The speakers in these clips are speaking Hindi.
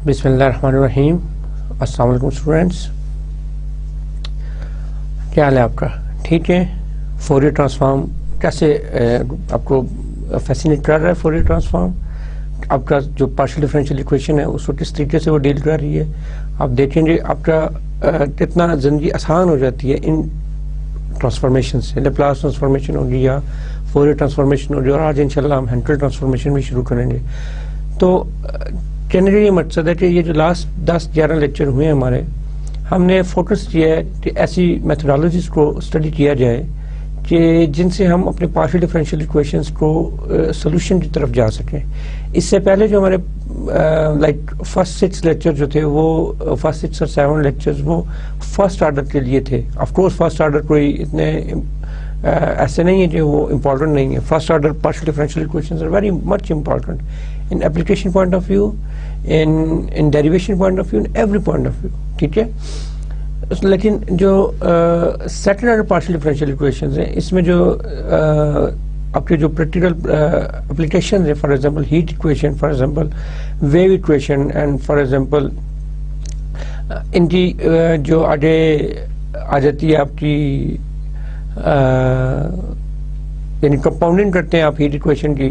बिस्मिल्लाहिर्रहमानिर्रहीम। अस्सलाम वालेकुम स्टूडेंट्स, क्या हाल है आपका? ठीक है। फोरियर ट्रांसफॉर्म कैसे आपको फैसिनेट कर रहा है? फोरियर ट्रांसफॉर्म आपका जो पार्शियल डिफरेंशियल इक्वेशन है उसको किस तरीके से वो डील कर रही है आप देखेंगे। आपका कितना ज़िंदगी आसान हो जाती है इन ट्रांसफॉर्मेशन से। लेप्लास ट्रांसफॉर्मेशन होगी या फोरियर ट्रांसफॉर्मेशन होगी, और आज इंशाल्लाह हम हैंकेल ट्रांसफॉर्मेशन भी शुरू करेंगे। तो जनरली ये मकसद है कि ये जो लास्ट 10-11 लेक्चर हुए हैं हमारे, हमने फोकस किया है कि ऐसी मेथोडोलॉजीज को स्टडी किया जाए कि जिनसे हम अपने पार्शियल डिफरेंशियल इक्वेशंस को सोल्यूशन की तरफ जा सकें। इससे पहले जो हमारे लाइक फर्स्ट 6 लेक्चर जो थे वो फर्स्ट 6 और 7 लेक्चर्स वो फर्स्ट ऑर्डर के लिए थे। ऑफ कोर्स फर्स्ट ऑर्डर कोई इतने ऐसे नहीं है कि वो इम्पोर्टेंट नहीं है। First order partial differential equations are very much important in application point of view, in derivation point of view, in every point of view, ठीक है। लेकिन जो second order partial differential equations हैं, इसमें जो आपके जो प्रैक्टिकल एप्लीकेशन है, for example heat equation, for example wave equation, and for example इनकी जो आगे आ जाती है आपकी यानी कंपाउंडिंग करते हैं आप हीट इक्वेशन की,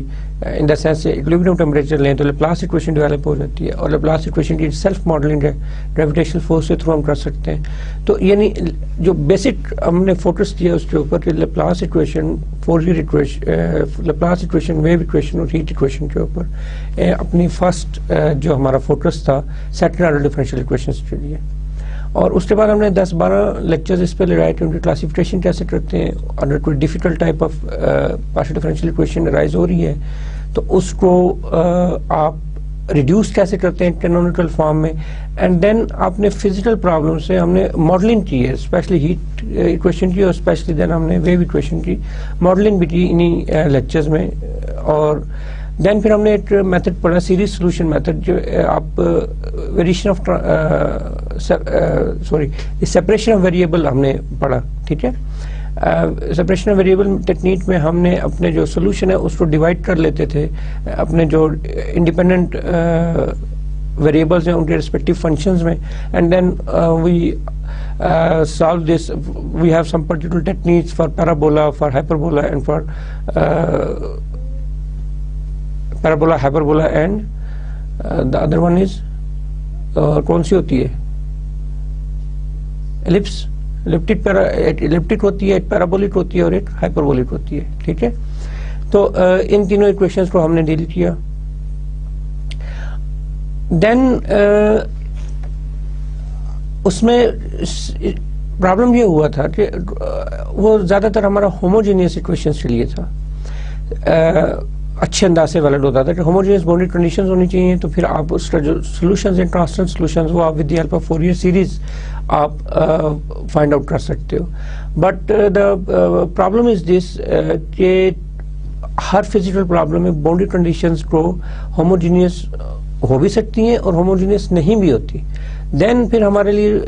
in the sense equilibrium temperature लें तो लेप्लास इक्वेशन डेवलप हो जाती है, और लेप्लास इक्वेशन की सेल्फ मॉडलिंग है ग्रेविटेशनल फोर्स के थ्रू हम कर सकते हैं। तो यानी जो बेसिक हमने फोकस किया उसके ऊपर कि Laplace equation, Fourier equation, Laplace equation, wave equation और हीट इक्वेशन के ऊपर अपनी फर्स्ट जो हमारा फोकस था सेकंड ऑर्डर डिफरेंशियल इक्वेशंस के लिए। और उसके बाद हमने 10-12 लेक्चर्स इस पर लगाए कि उनकी क्लासिफिकेशन कैसे करते हैं। अगर कोई difficult type of partial differential equation rise हो रही है तो उसको आप रिड्यूस कैसे करते हैं कैनोनिकल फॉर्म में, एंड देन आपने फिजिकल प्रॉब्लम से हमने मॉडलिंग की है, स्पेशली हीट इक्वेशन की, और स्पेशली देन हमने वेव इक्वेशन की मॉडलिंग भी की इन्हीं लेक्चर्स में। और देन फिर हमने एक मेथड पढ़ा, सीरीज सोल्यूशन मेथड, जो आप variation of separation of variable हमने पढ़ा, ठीक है। सेपरेशन ऑफ वेरिएबल टेक्निक में हमने अपने जो सोल्यूशन है उसको डिवाइड कर लेते थे अपने जो इंडिपेंडेंट वेरिएबल्स हैं उनके रिस्पेक्टिव फंक्शंस में, and then we solve this. We have some particular techniques for parabola, for hyperbola, and for parabola, hyperbola, and the other one is कौन सी होती है? एलिप्स, एलिप्टिक होती है, एक पैराबोलिक होती है और एक हाइपरबोलिक होती है, ठीक है। तो इन तीनों इक्वेशंस को हमने डील किया। देन उसमें प्रॉब्लम ये हुआ था कि वो ज्यादातर हमारा होमोजेनियस इक्वेशंस के लिए था। अच्छे अंदाज से वैलिड होता था कि होमोजेनियस बाउंड्री कंडीशंस होनी चाहिए, तो फिर आप उसका जो सॉल्यूशंस हैं, ट्रांसटेंट सॉल्यूशंस, वो आप with the help of Fourier series आप फाइंड आउट कर सकते हो। But the problem is this कि हर फिजिकल प्रॉब्लम में बाउंड्री कंडीशंस को होमोजेनियस हो भी सकती हैं और होमोजेनियस नहीं भी होती। देन फिर हमारे लिए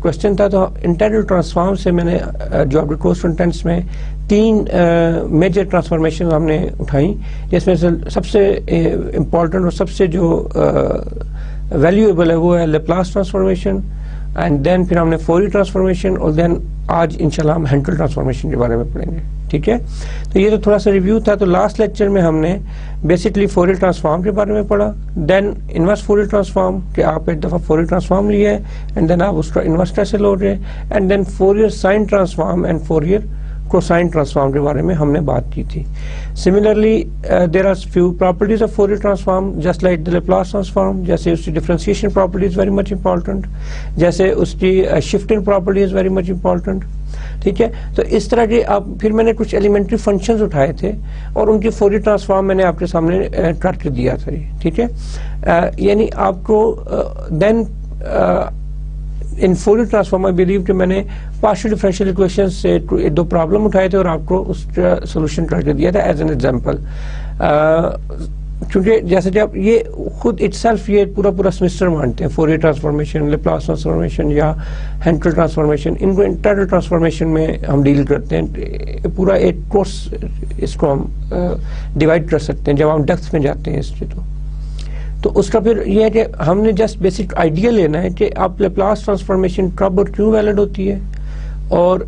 क्वेश्चन था, तो इंटीग्रल ट्रांसफॉर्म से मैंने जो आपके कोर्स कंटेंट्स में 3 मेजर ट्रांसफॉर्मेशन हमने उठाई, जिसमें से सबसे इम्पोर्टेंट और सबसे जो वैल्यूएबल है वो है लेप्लास ट्रांसफॉर्मेशन, एंड देन फिर हमने फोरियर ट्रांसफॉर्मेशन, और देन आज इंशाल्लाह हम हैंकेल ट्रांसफॉर्मेशन के बारे में पढ़ेंगे, ठीक है। तो ये तो थोड़ा सा रिव्यू था। तो लास्ट लेक्चर में हमने बेसिकली फोरियर ट्रांसफॉर्म के बारे में पढ़ा, देन इनवर्स फोरियर ट्रांसफॉर्म कि आप एक दफ़ा फोरियर ट्रांसफॉर्म लिए एंड देन आप उसका इनवर्स कैसे लोड है, and then Fourier sine transform and Fourier cosine transform के बारे में हमने बात की थी। Similarly there are few properties of Fourier transform just like the Laplace transform, जैसे उसकी differentiation property is very much important, जैसे उसकी shifting property is very much important, ठीक है। तो इस तरह के आप फिर मैंने कुछ एलिमेंट्री फंक्शंस उठाए थे और उनकी फोरियर ट्रांसफॉर्म मैंने आपके सामने कर दिया था, ठीक है। यानी आपको then in Fourier transform I believe कि मैंने पार्शियल डिफरेंशियल इक्वेशंस से 2 प्रॉब्लम उठाए थे और आपको उसका सोल्यूशन करके दिया था एज एन एग्जांपल। क्योंकि जैसे जब ये खुद इटसेल्फ ये पूरा सेमेस्टर मानते हैं, फोरियर ट्रांसफॉर्मेशन, लेप्लास ट्रांसफॉर्मेशन या हैंकेल ट्रांसफॉर्मेशन, इनको इंटीग्रल ट्रांसफॉर्मेशन में हम डील करते हैं। पूरा एक कोर्स इसको हम डिवाइड कर सकते हैं जब हम डेप्थ में जाते हैं इसके। तो उसका फिर ये है कि हमने जस्ट बेसिक आइडिया लेना है कि आप लेप्लास ट्रांसफॉर्मेशन कब और क्यों वैलिड होती है और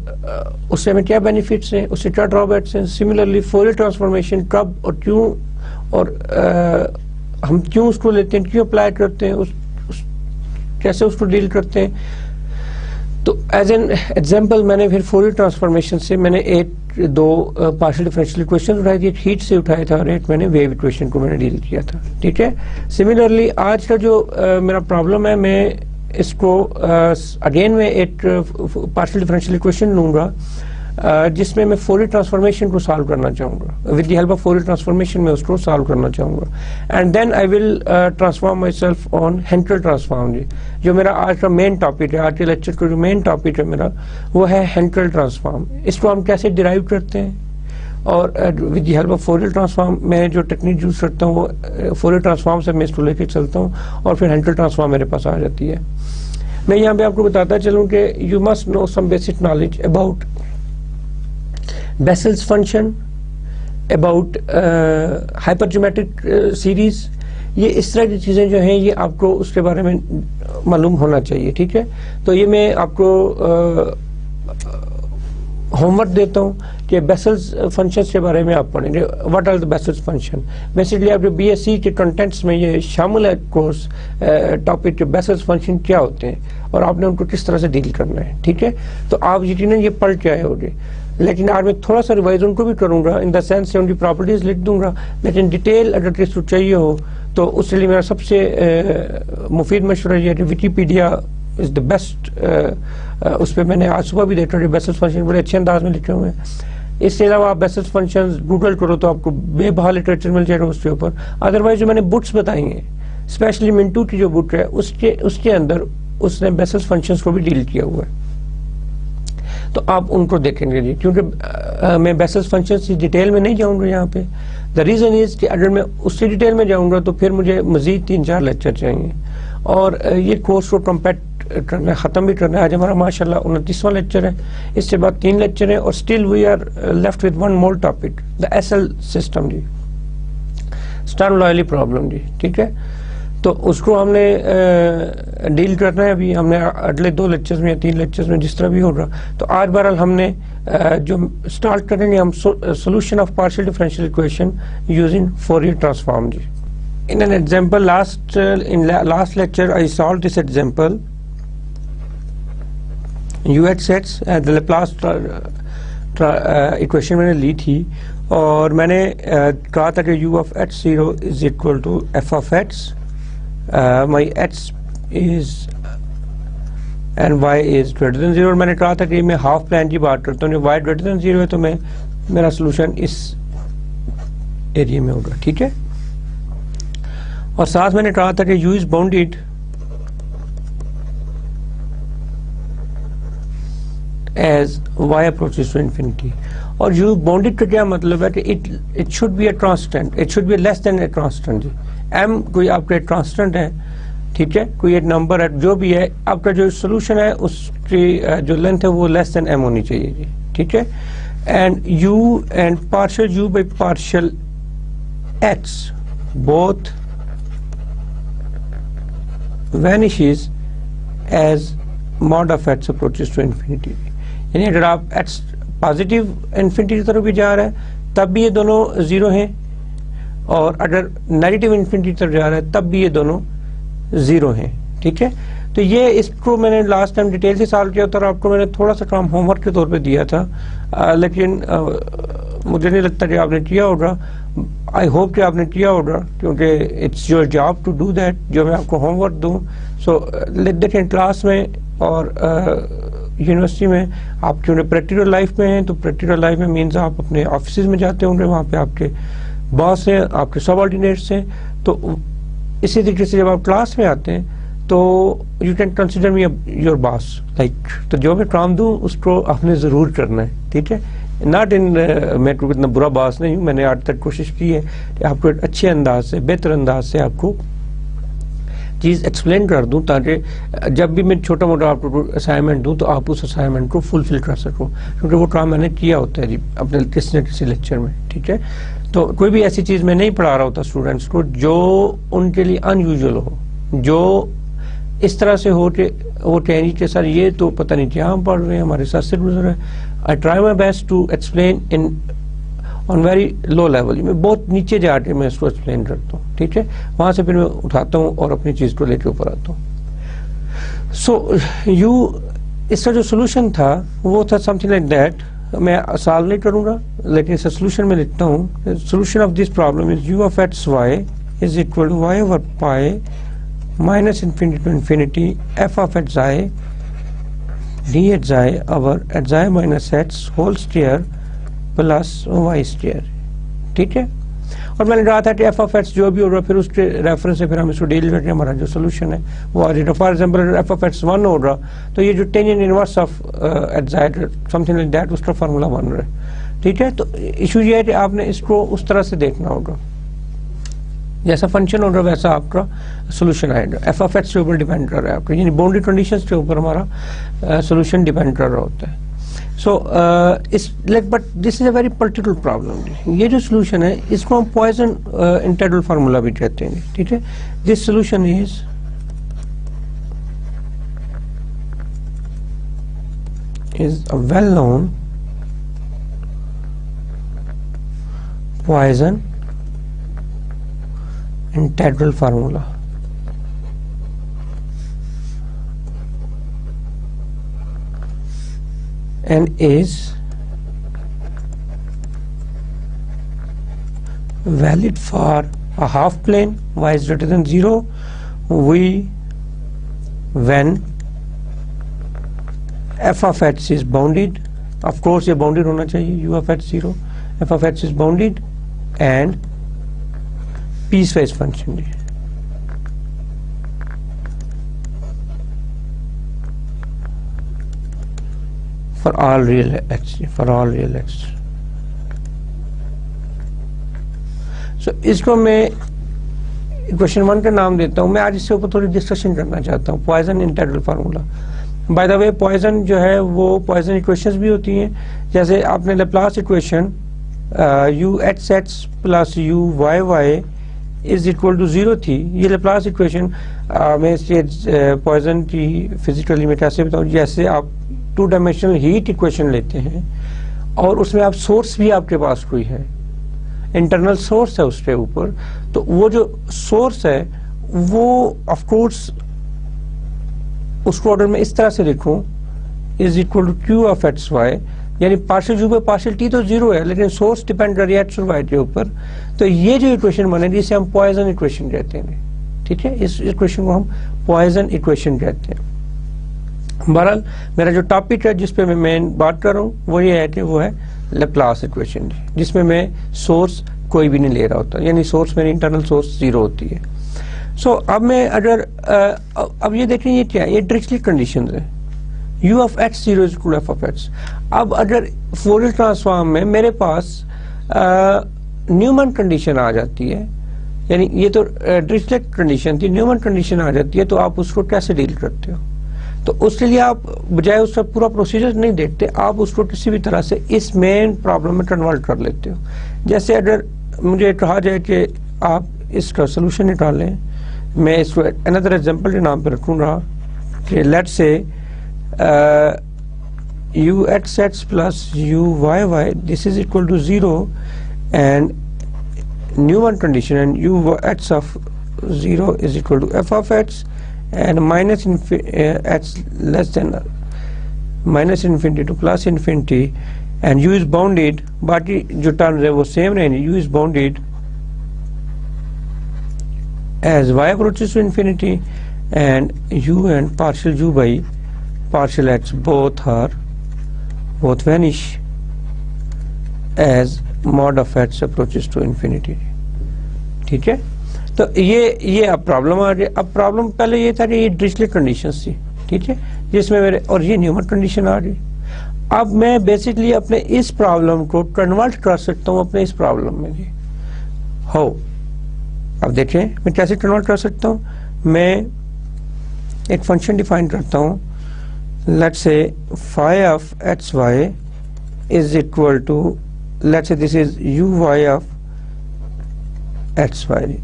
उससे हमें क्या बेनिफिट्स हैं, उससे क्या ड्रॉबैक्स हैं। सिमिलरली फोरियर ट्रांसफॉर्मेशन कब और क्यों और हम क्यों उसको लेते हैं, क्यों अप्लाई करते हैं, कैसे उसको डील करते हैं। तो एज एन एग्जाम्पल मैंने फिर फोरियर ट्रांसफॉर्मेशन से मैंने दो पार्शियल डिफरेंशियल इक्वेशन उठाए थे, हीट से उठाया था और एक मैंने वेव इक्वेशन को मैंने डील किया था। ठीक है, सिमिलरली आज का जो मेरा प्रॉब्लम है, मैं इसको अगेन मैं एक पार्शियल डिफरेंशियल इक्वेशन लूंगा जिसमें मैं फोरियर ट्रांसफॉर्मेशन को सॉल्व करना चाहूँगा। With the help of Fourier transformation मैं उसको सॉल्व करना चाहूँगा and then I will transform my self on Hankel transform. जी, जो मेरा आज का मेन टॉपिक है, आज के लेक्चर का जो मेन टॉपिक है मेरा, वो है हेंकेल ट्रांसफॉर्म। इसको हम कैसे डिराइव करते हैं और with the help of Fourier transform मैं जो टेक्निक यूज करता हूँ वो फोरियर ट्रांसफॉर्म से मैं इसको लेके चलता हूँ और फिर हेंकेल ट्रांसफॉर्म मेरे पास आ जाती है। मैं यहाँ पे आपको बताता चलूँ कि you must know some basic knowledge about Bessel's function, about hypergeometric series। ये इस तरह की चीज़ें जो हैं ये आपको उसके बारे में मालूम होना चाहिए। ठीक है, तो ये मैं आपको होमवर्क देता हूँ कि बेसल्स फंक्शंस के बारे में आप पढ़ेंगे। What are the Bessel's function. Basically आपके बीएससी के कंटेंट्स में ये शामिल है कोर्स टॉपिक के बेसल्स फंक्शन क्या होते हैं और आपने उनको किस तरह से डील करना है। ठीक है, तो आप यकीनन ये पढ़ के आए होंगे, लेकिन आज मैं थोड़ा सा रिवाइज उनको भी करूंगा, इन द सेंस से उनकी प्रॉपर्टीज लिख दूंगा, लेकिन डिटेल अगर किसी को चाहिए हो तो उसके लिए मेरा सबसे मुफीद मशवरा ये है कि विकीपीडिया इज द बेस्ट। उस पर मैंने आज सुबह भी देखा बेसल्स फंक्शन बड़े अच्छे अंदाज में लिखे हुए हैं। इसके अलावा आप बेसल्स फंक्शन गूगल करो तो आपको बेबहा लिटरेचर मिल जाएगा उसके ऊपर। अदरवाइज जो मैंने बुक्स बताई हैं, स्पेशली मिंटू की जो बुक है उसके अंदर उसने बेसल्स फंक्शंस को भी डील किया हुआ है, तो आप उनको देखेंगे जी। क्योंकि मैं बेसल्स फंक्शंस की डिटेल में नहीं जाऊंगा यहाँ पे। द रीज़न इज कि अगर मैं उससे डिटेल में जाऊंगा तो फिर मुझे मजीद 3-4 लेक्चर चाहिए और ये कोर्स को कंप्लीट करना, ख़त्म भी करना है। आज हमारा माशाल्लाह 29वां लेक्चर है, इसके बाद 3 लेक्चर है और still we are left with one more topic, the SL system जी, स्टर्म लॉयली प्रॉब्लम जी। ठीक है, तो उसको हमने डील करना है अभी। हमने अगले 2 लेक्चर्स में या 3 लेक्चर्स में जिस तरह भी होगा। तो आज बहरहाल हमने जो स्टार्ट करेंगे हम solution of partial differential equation using Fourier transform जी। In an example last lecture I solve this example. Uh sets the Laplace equation मैंने ली थी और मैंने कहा था कि u of h0 is equal to f of x, my x is and y is greater than 0। और मैंने कहा था कि मैं हाफ प्लान की बात करता हूँ, y greater than 0 है तो मेरा सोल्यूशन इस एरिया में होगा। ठीक है, और साथ मैंने कहा था कि u is bounded as y approaches to infinity। और u bounded का क्या मतलब है कि it should be a constant, it should be less than a constant। m कोई आपका कांस्टेंट है, ठीक है, कोई एक नंबर है, जो भी है आपका जो सोल्यूशन है उसकी जो लेंथ है वो लेस देन m होनी चाहिए जी। ठीक है, and u and partial u by partial x both vanishes as mod of x approaches to infinity। यानी अगर आप x पॉजिटिव इन्फिनिटी की तरफ भी जा रहा है तब भी ये दोनों जीरो हैं, और अगर नेगेटिव इन्फिनिटी की तरफ जा रहा है तब भी ये दोनों जीरो हैं। ठीक है, तो ये इसको मैंने लास्ट टाइम डिटेल से सॉल्व किया था और आपको मैंने थोड़ा सा काम होमवर्क के तौर पे दिया था, लेकिन मुझे नहीं लगता कि आपने किया होगा। आई होप कि आपने किया होगा, क्योंकि it's your job to do that, जो मैं आपको होमवर्क दूं। सो देखें क्लास में और यूनिवर्सिटी में आप क्योंकि प्रैक्टिकल लाइफ में हैं, तो प्रैक्टिकल लाइफ में मीन्स आप अपने ऑफिस में जाते होंगे, वहाँ पे आपके बॉस हैं, आपके सबऑर्डिनेट्स हैं। तो इसी तरीके से जब आप क्लास में आते हैं तो you can consider me your boss like, तो जो मैं काम दूं उसको आपने ज़रूर करना है। ठीक है, नॉट इन मैं कोई इतना बुरा बॉस नहीं हूँ, मैंने आज तक कोशिश की है कि आपको एक अच्छे अंदाज से, बेहतर अंदाज से आपको चीज़ एक्सप्लेन कर दूं ताकि जब भी मैं छोटा मोटा आपको असाइनमेंट दूं तो आप उस असाइनमेंट को फुलफिल कर सको, क्योंकि वो काम मैंने किया होता है जी अपने किसी न किसी लेक्चर में, ठीक है। तो कोई भी ऐसी चीज़ मैं नहीं पढ़ा रहा होता स्टूडेंट्स को जो उनके लिए अनयूजुअल हो, जो इस तरह से हो नहीं कि सर ये तो पता नहीं क्या हम पढ़ रहे हैं, हमारे साथ से गुजर है। I try my best to explain in on very low level, मैं बहुत नीचे जाके मैं इसको एक्सप्लेन करता हूँ, ठीक है। वहां से फिर मैं उठाता हूँ और अपनी चीज को लेके ऊपर आता हूँ। सो इसका जो सोल्यूशन था वो था समथिंग लाइक दैट। मैं सॉल्व नहीं करूंगा लेकिन इसका सोल्यूशन में लिखता हूँ। Solution of this problem is u of x y is equal to y over pi minus infinity to infinity f of h i d h i over h i minus x whole square plus y square, ठीक है। और मैंने कहा था कि एफ ऑफ एक्स जो भी होगा फिर उसके रेफरेंस से फिर हम इसको डील करके हमारा जो सोल्यूशन है वो आ जाएगा। फॉर एग्जांपल अगर एफ ऑफ एक्स 1 होगा तो ये जो tangent inverse of exact something like that उसका फार्मूला बन रहा है, ठीक है। तो इशू ये है कि आपने इसको उस तरह से देखना होगा, जैसा फंक्शन होगा वैसा आपका सोल्यूशन आएगा। एफ ऑफ एक्स के ऊपर डिपेंड कर रहा है आपका, यानी बाउंड्री कंडीशंस के ऊपर हमारा सोल्यूशन डिपेंड कर रहा होता है। So but this is a very particular problem. ये जो सोल्यूशन है इसको हम पॉइसन इंटीग्रल फार्मूला भी कहते हैं, ठीक है। This solution is a well known Poisson integral formula. And is valid for a half plane y is greater than 0 when f of x is bounded, of course ये bounded होना चाहिए, u of x 0, f of x is bounded and piecewise function for all real x, for all real x. So इसको मैं क्वेश्चन 1 का नाम देता हूँ। मैं आज इसके ऊपर थोड़ी डिस्कशन करना चाहता हूँ, Poisson integral formula. By the way Poisson जो है वो पॉइसन इक्वेशंस भी होती हैं, जैसे आपने Laplace equation u x x plus u y y is equal to 0 थी। ये लेप्लास इक्वेशन मैं इसके पॉइसन की फिजिकली में कैसे बताऊँ, जैसे आप 2 डायमेंशनल हीट इक्वेशन लेते हैं और उसमें आप सोर्स भी आपके पास कोई है, इंटरनल सोर्स है उसके ऊपर, तो वो जो सोर्स है वो ऑफ कोर्स उसको अगर मैं इस तरह से लिखूं is equal to q of x y, यानी पार्शियल यू पे पार्शियल टी तो 0 है लेकिन सोर्स डिपेंड कर रही है एक्स और वाई के ऊपर, तो ये जो इक्वेशन बनेगी इसे हम पॉइसन इक्वेशन कहते हैं, ठीक है। इस इक्वेशन को हम पॉइसन इक्वेशन कहते हैं। बहरहाल मेरा जो टॉपिक है जिसपे मैं मेन बात कर रहा हूँ वो ये है कि वो है लेप्लास इक्वेशन, जिसमें मैं सोर्स कोई भी नहीं ले रहा होता, यानी सोर्स मेरी इंटरनल सोर्स 0 होती है। सो अब मैं अगर अब ये देखें ये क्या है, ये डिरिचलेट कंडीशन है, u of x 0 is equal to f of x। अब अगर फोरियर ट्रांसफॉर्म में मेरे पास न्यूमन कंडीशन आ जाती है, यानी ये तो डिरिचलेट कंडीशन थी, न्यूमन कंडीशन आ जाती है, तो आप उसको कैसे डील करते हो? तो उसके लिए आप बजाय उसका पूरा प्रोसीजर नहीं देखते, आप उसको किसी भी तरह से इस मेन प्रॉब्लम में कन्वर्ट कर लेते हो। जैसे अगर मुझे कहा जाए कि आप इसका सोल्यूशन निकालें, मैं इसको अनदर एग्जांपल के नाम पर रखूंगा कि let's say u x x plus u y y this is equal to 0 and Neumann condition and u x of 0 is equal to f of x and minus x less than minus infinity to plus infinity and u is bounded, बाकी जो टर्म्स है वो सेम रहेंगे, u is bounded as y approaches to infinity and u and partial u by partial x both vanish as mod of x approaches to infinity, ठीक है। तो ये अब प्रॉब्लम आ रही है। अब प्रॉब्लम पहले ये था कि ये डिरिचलेट कंडीशंस थी, ठीक है, जिसमें मेरे और ये न्यूमन कंडीशन आ रही। अब मैं बेसिकली अपने इस प्रॉब्लम को कन्वर्ट कर सकता हूँ अपने इस प्रॉब्लम में भी हो। अब देखें मैं कैसे कन्वर्ट कर सकता हूँ। मैं एक फंक्शन डिफाइन करता हूँ, let's say phi of x y is equal to, let's say this is u y of x y.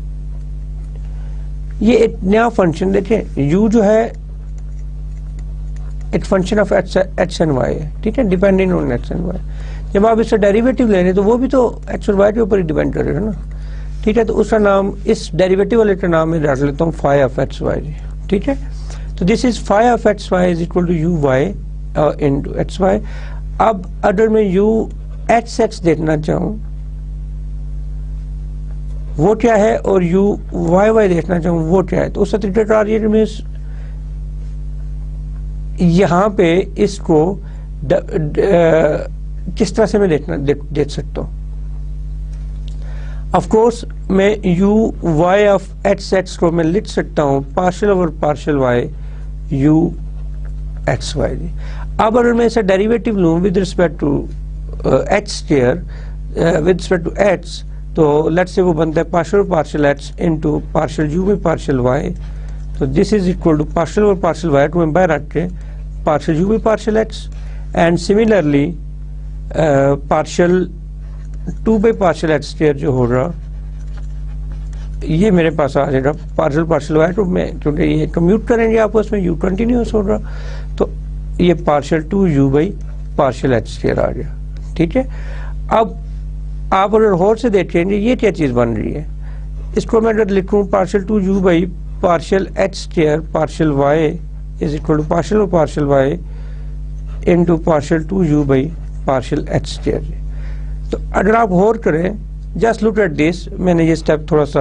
ये एक नया फंक्शन देखिए, u जो है एक function of x and y है, ठीक है, depending on x and y. जब आप इसका डेरिवेटिव ले रहे हैं तो वो भी तो एक्स और वाई के ऊपर ही डिपेंड करेगा ना, ठीक है। तो उसका नाम, इस डेरिवेटिव वाले का नाम मैं रख लेता हूँ फाई ऑफ एक्स वाई, ठीक है। तो this is phi of x y is equal to u y into x y. अब अगर मैं यू एक्स एक्स देखना चाहूँ वो क्या है, और यू वाई वाई देखना चाहूँ वो क्या है, तो उस तरीका में यहाँ पे इसको किस तरह से मैं देख सकता हूँ। ऑफ कोर्स मैं u y of x x को मैं लिख सकता हूँ partial over partial y u x y. अब अगर मैं इसका डेरिवेटिव लूँ with respect to x square with respect to x, तो लेट्स से वो बनता है partial partial x into partial u में पार्शियल वाई। तो this is equal to partial और पार्शियल वाई को मैं बाहर रख के पार्शियल यू में partial x, and similarly partial 2 by partial x square जो होगा ये मेरे पास आ जाएगा पार्शियल पार्शियल वाई। तो मैं क्योंकि ये कम्यूट करेंगे आपस में, यू कंटिन्यूस होगा, तो ये partial 2u by partial x square आ गया, ठीक है। अब आप अगर होर से देखेंगे ये क्या चीज बन रही है, इसको मैं अगर लिखूं partial 2u by partial x square partial y is equal to partial और partial y into partial 2u by partial x square. तो अगर आप होर करें, जस्ट लुक एट दिस, मैंने ये स्टेप थोड़ा सा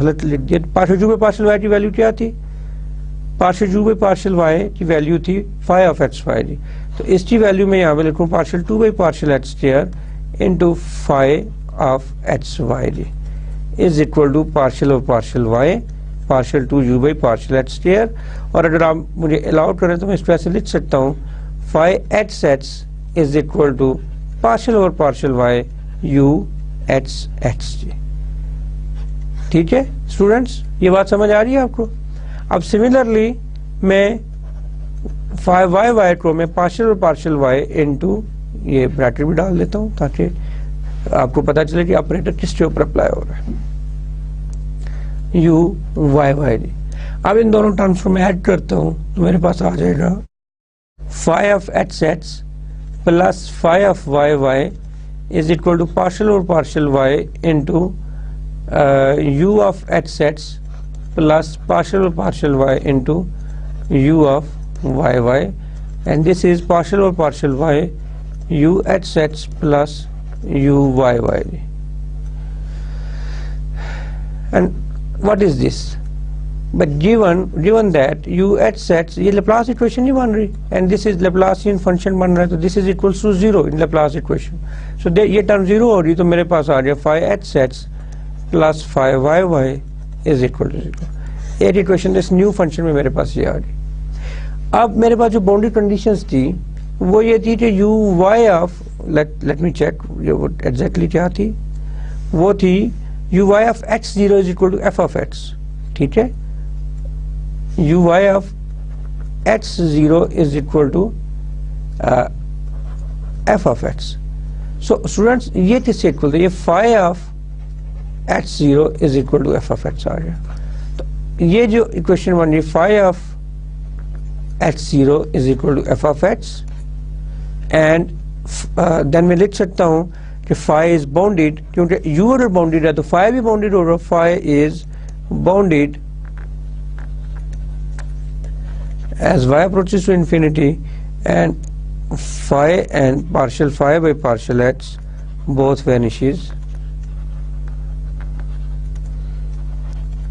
गलत लिख दिया। Partial u by partial y की वैल्यू क्या थी, partial u by partial y की वैल्यू थी फाई ऑफ एक्स वाई जी। तो इसकी वैल्यू मैं यहाँ पे लिखूँ partial 2 by partial x square into phi of x y जी इज इक्वल टू पार्शियल और partial y partial 2u by partial x square. और अगर आप मुझे अलाउड करें तो मैं इस तरह से लिख सकता हूँ phi x x is equal to partial और partial y u x x जी, ठीक है स्टूडेंट्स, ये बात समझ आ रही है आपको। अब सिमिलरली मैं फाई वाई वाई को मैं पार्शियल और पार्शियल वाई इनटू ये ब्रैकेट भी डाल देता हूँ ताकि आपको पता चले कि ऑपरेटर किसके ऊपर अप्लाई हो रहा है, यू वाई वाई जी। अब इन दोनों टर्म्स को मैं ऐड करता हूँ तो मेरे पास आ जाएगा phi of x x plus phi of y y is equal to partial और partial y into u of x x plus partial और partial y into u of y y, and this is partial और partial y u x x plus u y y. And what is this, but given that u x x ये Laplace equation नहीं बन रही, and this is Laplacian function बन रहा है, तो this is equals to 0 in Laplace equation, so ये टर्म 0 हो रही, तो मेरे पास आ गया phi x x plus phi y y is equal to 0। एक इक्वेशन इस न्यू फंक्शन में मेरे पास ये आ गई। अब मेरे पास जो बाउंड्री कंडीशंस थी वो ये थी कि u y of, let me check वो एग्जैक्टली क्या थी, वो थी u y of x zero is equal to f of x, ठीक है, u y of x zero is equal to f of x. So students ये किससे इक्वल था, ये phi of x zero is equal to f of x आ गया। तो ये जो इक्वेशन बन रही phi of x zero is equal to f of x, and then मैं लिख सकता हूं कि फाई इज बाउंडेड, क्योंकि यू अगर बाउंडेड है तो फाई भी बाउंडेड होगा, phi is bounded as y approaches to infinity and phi and partial phi by partial x both vanishes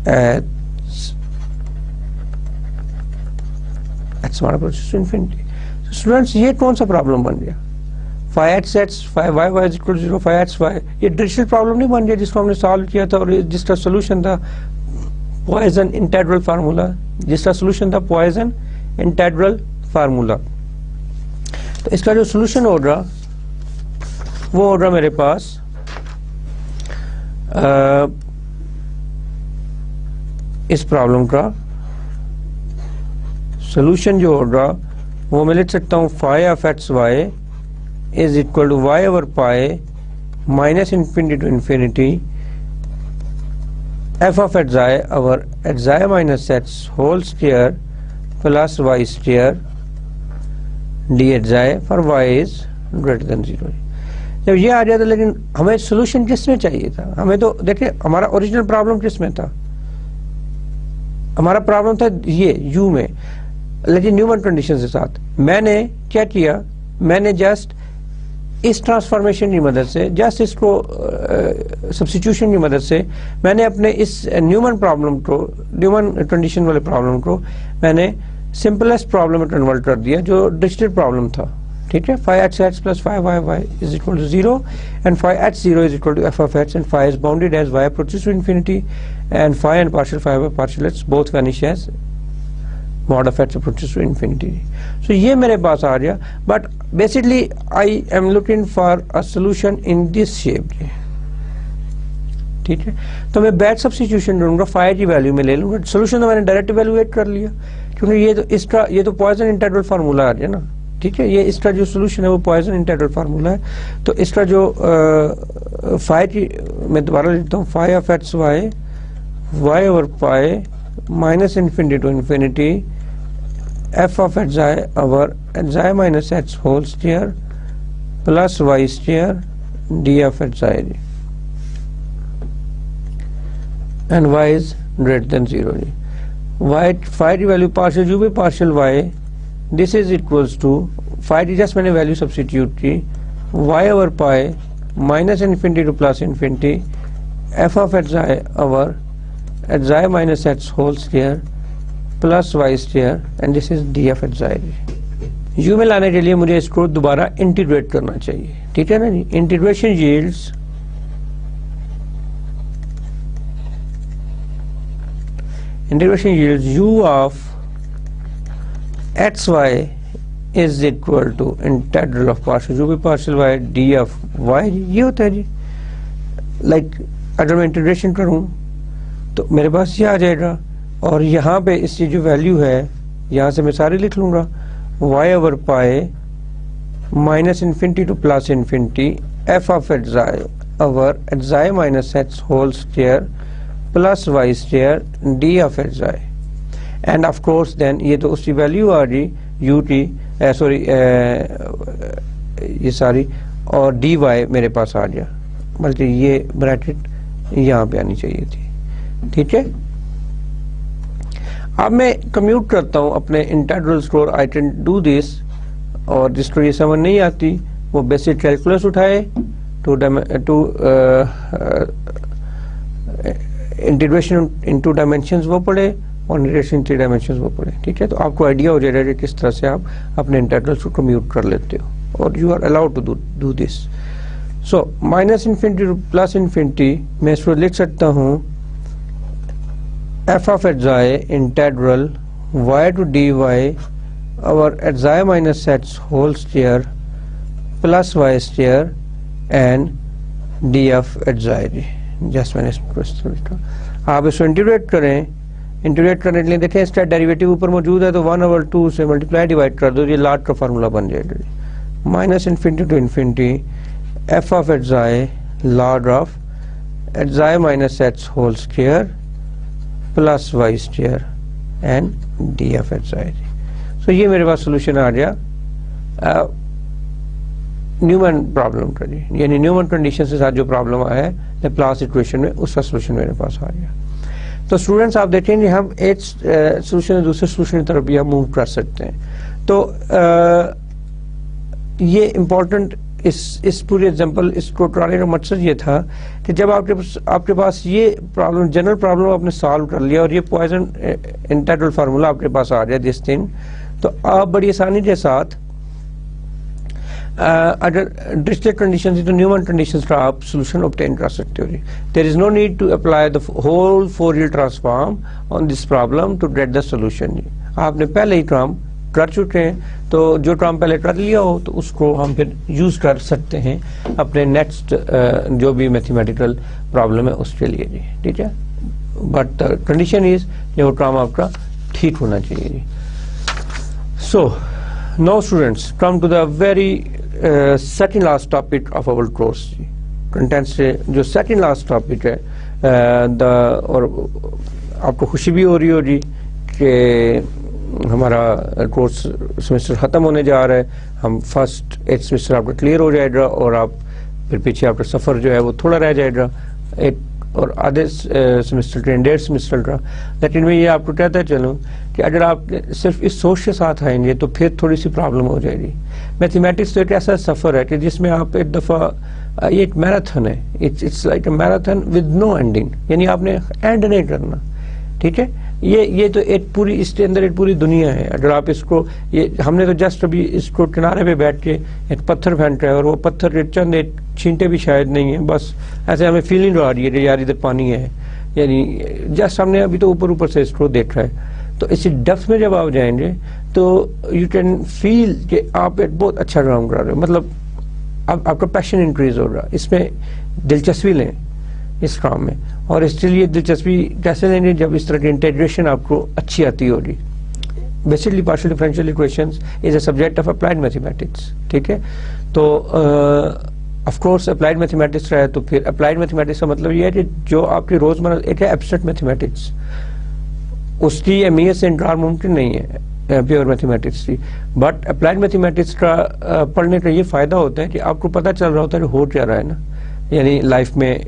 as x1 approaches to infinity। So students ये कौन सा प्रॉब्लम बन गया, phi x x phi y y is equal to 0 phi x y, ये डिफरेंशियल प्रॉब्लम नहीं बन गया जिसको हमने सॉल्व किया था और जिसका सोल्यूशन था पॉइसन इंटीग्रल फार्मूला, जिसका सोल्यूशन था पॉइसन इंटीग्रल फार्मूला। तो इसका जो सोल्यूशन होगा वो होगा मेरे पास इस प्रॉब्लम का सोल्यूशन जो होगा वो मैं लिख सकता हूँ phi of x y is equal to y over pi minus infinity to infinity f of eta over eta minus x whole square plus y square d eta for y is greater than 0। जब ये आ जाता, लेकिन हमें सोल्यूशन किस में चाहिए था? हमें तो देखिए हमारा ओरिजिनल प्रॉब्लम किस में था? हमारा प्रॉब्लम था ये यू में, लेकिन न्यूमन कंडीशन के साथ मैंने क्या किया, मैंने जस्ट इस ट्रांसफॉर्मेशन की मदद से, जस्ट इसको सब्स्टिट्यूशन की मदद से मैंने अपने इस न्यूमन प्रॉब्लम को, न्यूमन कंडीशन वाले प्रॉब्लम को मैंने सिंपलेस्ट प्रॉब्लम में कन्वर्ट कर दिया जो डिस्क्रीट प्रॉब्लम था। ठीक है, phi x x plus phi y y is equal to 0 and phi x 0 is equal to f of x and phi is bounded as y approaches to infinity and phi and partial phi by partial x both vanish as mod of x approaches to infinity। so ये मेरे पास आ गया, but basically I am looking for a solution in this shape। ठीक है, तो मैं बैक सब्स्टिट्यूशन ढूंढूंगा, फाई की वैल्यू में ले लूंगा। सोल्यूशन तो मैंने डायरेक्ट इवैल्यूएट कर लिया, क्योंकि ये तो इसका ये तो पॉइसन इंटीग्रल फार्मूला आ गया ना। ठीक है, ये इसका जो सोल्यूशन है वो पॉइसन इंटीग्रल फार्मूला है। तो इसका जो फाई की मैं दोबारा लिखता हूँ, phi of x y y over pi minus infinity to infinity f of x I over x I minus x whole square plus y square d of x I and y is greater than 0। y phi की value partial u by partial y, this is equals to phi की जस्ट मैंने वैल्यू सब्स्टिट्यूट की, y over pi minus infinity to plus infinity f of x I over x I minus x whole square plus y square and this is d f h i. U में लाने के लिए मुझे इसको दोबारा इंटीग्रेट करना चाहिए। ठीक है ना जी, integration yields u of x y is equal to integral of partial u by partial y d of y. ये होता है जी, लाइक अगर मैं इंटीग्रेशन करूं तो मेरे पास ये आ जाएगा, और यहाँ पे इसकी जो वैल्यू है यहाँ से मैं सारी लिख लूंगा, y over pi minus infinity to plus infinity f of eta over eta minus x whole square plus y square d of eta and of course then ये तो उसकी वैल्यू आ गई यू की, सॉरी ये सारी, और डी वाई मेरे पास आ गया, बल्कि ये ब्रैकेट यहाँ पे आनी चाहिए थी। ठीक है, अब मैं कम्यूट करता हूँ अपने इंटीग्रल्स को, आई कैन डू दिस, और जिसको ये समझ नहीं आती वो बेसिक कैलकुलस उठाए, टू इंटीग्रेशन इन 2 डायमेंशंस वो पढ़े और इंटीग्रेशन इन 3 डायमेंशंस वो पढ़े। ठीक है, तो आपको आइडिया हो जाएगा कि किस तरह से आप अपने इंटीग्रल्स को कम्यूट कर लेते हो, और you are allowed to do this. So minus infinity to plus infinity मैं इसको लिख सकता हूँ f of x I integral y to dy over x I minus x whole square plus y square and d of x I। Just मैंने इसको आप इसको इंटीग्रेट करें, इंटीग्रेट करने के लिए देखें इसका डेरिवेटिव ऊपर मौजूद है तो 1/2 से मल्टीप्लाई डिवाइड कर दो, ये लाट का फार्मूला बन जाएगा, minus infinity to infinity f of x I log of x I minus x whole square plus y square and d f h i. So ये मेरे पास सोल्यूशन आ गया न्यूमन प्रॉब्लम का जी, यानी न्यूमन कंडीशन के साथ जो प्रॉब्लम आया है लैप्लास इक्वेशन में, उसका सोल्यूशन मेरे पास आ गया। तो स्टूडेंट्स आप देखेंगे हम एक सोल्यूशन से दूसरे सोल्यूशन की तरफ भी हम मूव कर सकते हैं। तो ये इम्पोर्टेंट इस पूरे एग्जांपल इसको कराने का मकसद ये था कि जब आपके पास ये प्रॉब्लम, जनरल प्रॉब्लम आपने सॉल्व कर लिया और ये पॉइसन इंटीग्रल फार्मूला आपके पास आ गया दिस थिंग, तो आप बड़ी आसानी के साथ अगर डिस्क्रीट कंडीशन है तो न्यूमन कंडीशंस का आप सोल्यूशन ऑब्टेन कर सकते हो। There is no need to apply the whole Fourier transform on this problem to get the solution. आपने पहले ही काम कर चुके हैं, तो जो काम पहले कर लिया हो तो उसको हम फिर यूज कर सकते हैं अपने नेक्स्ट जो भी मैथमेटिकल प्रॉब्लम है उसके लिए जी। ठीक है, बट कंडीशन इज ये वो काम आपका ठीक होना चाहिए जी। So now students come to the very second last topic of our course. Content से जो सेकंड लास्ट टॉपिक है और आपको खुशी भी हो रही होगी कि हमारा कोर्स सेमेस्टर ख़त्म होने जा रहा है। हम फर्स्ट 8 सेमेस्टर आपका क्लियर हो जाएगा और आप फिर पीछे आपका सफ़र जो है वो थोड़ा रह जाएगा, एक और आधे सेमेस्टर का 1.5 सेमेस्टर का। लेकिन मैं ये आपको कहता चलूँ कि अगर आप सिर्फ इस सोच के साथ आएंगे तो फिर थोड़ी सी प्रॉब्लम हो जाएगी। मैथमेटिक्स तो एक ऐसा सफ़र है कि जिसमें आप एक दफ़ा, ये एक मैराथन है, it's like a marathon with no ending, यानी आपने एंड नहीं करना, ठीक है। ये तो एक पूरी, इसके अंदर एक पूरी दुनिया है। अगर आप इसको, ये हमने तो जस्ट अभी इसको किनारे पे बैठ के एक पत्थर फेंका है और वो पत्थर के चंद एक छींटे भी शायद नहीं है, बस ऐसे हमें फीलिंग आ रही है कि यार इधर पानी है, यानी जस्ट हमने अभी तो ऊपर ऊपर से इसको देखा है। तो इसी डेप्थ में जब आप जाएंगे तो यू कैन फील कि आप एक बहुत अच्छा काम कर रहे हो, मतलब अब आपका पैशन इंक्रीज हो रहा है, इसमें दिलचस्पी लें इस काम में। और इसके लिए दिलचस्पी कैसे लेंगे, जब इस तरह की इंटीग्रेशन आपको अच्छी आती होगी। Basically partial differential equations is a subject of applied mathematics, ठीक है। तो ऑफ कोर्स अप्लाइड मैथमेटिक्स रहा है, तो फिर अप्लाइड मैथमेटिक्स का मतलब ये है कि जो आपकी रोजमर्रा एक है एब्स्ट्रैक्ट मैथमेटिक्स, उसकी अहमियत से इनकार मुमकिन नहीं है प्योर मैथमेटिक्स की। बट अप्लाइड मैथमेटिक्स का पढ़ने का ये फायदा होता है कि आपको पता चल रहा होता है कि हो क्या रहा है ना, यानी लाइफ में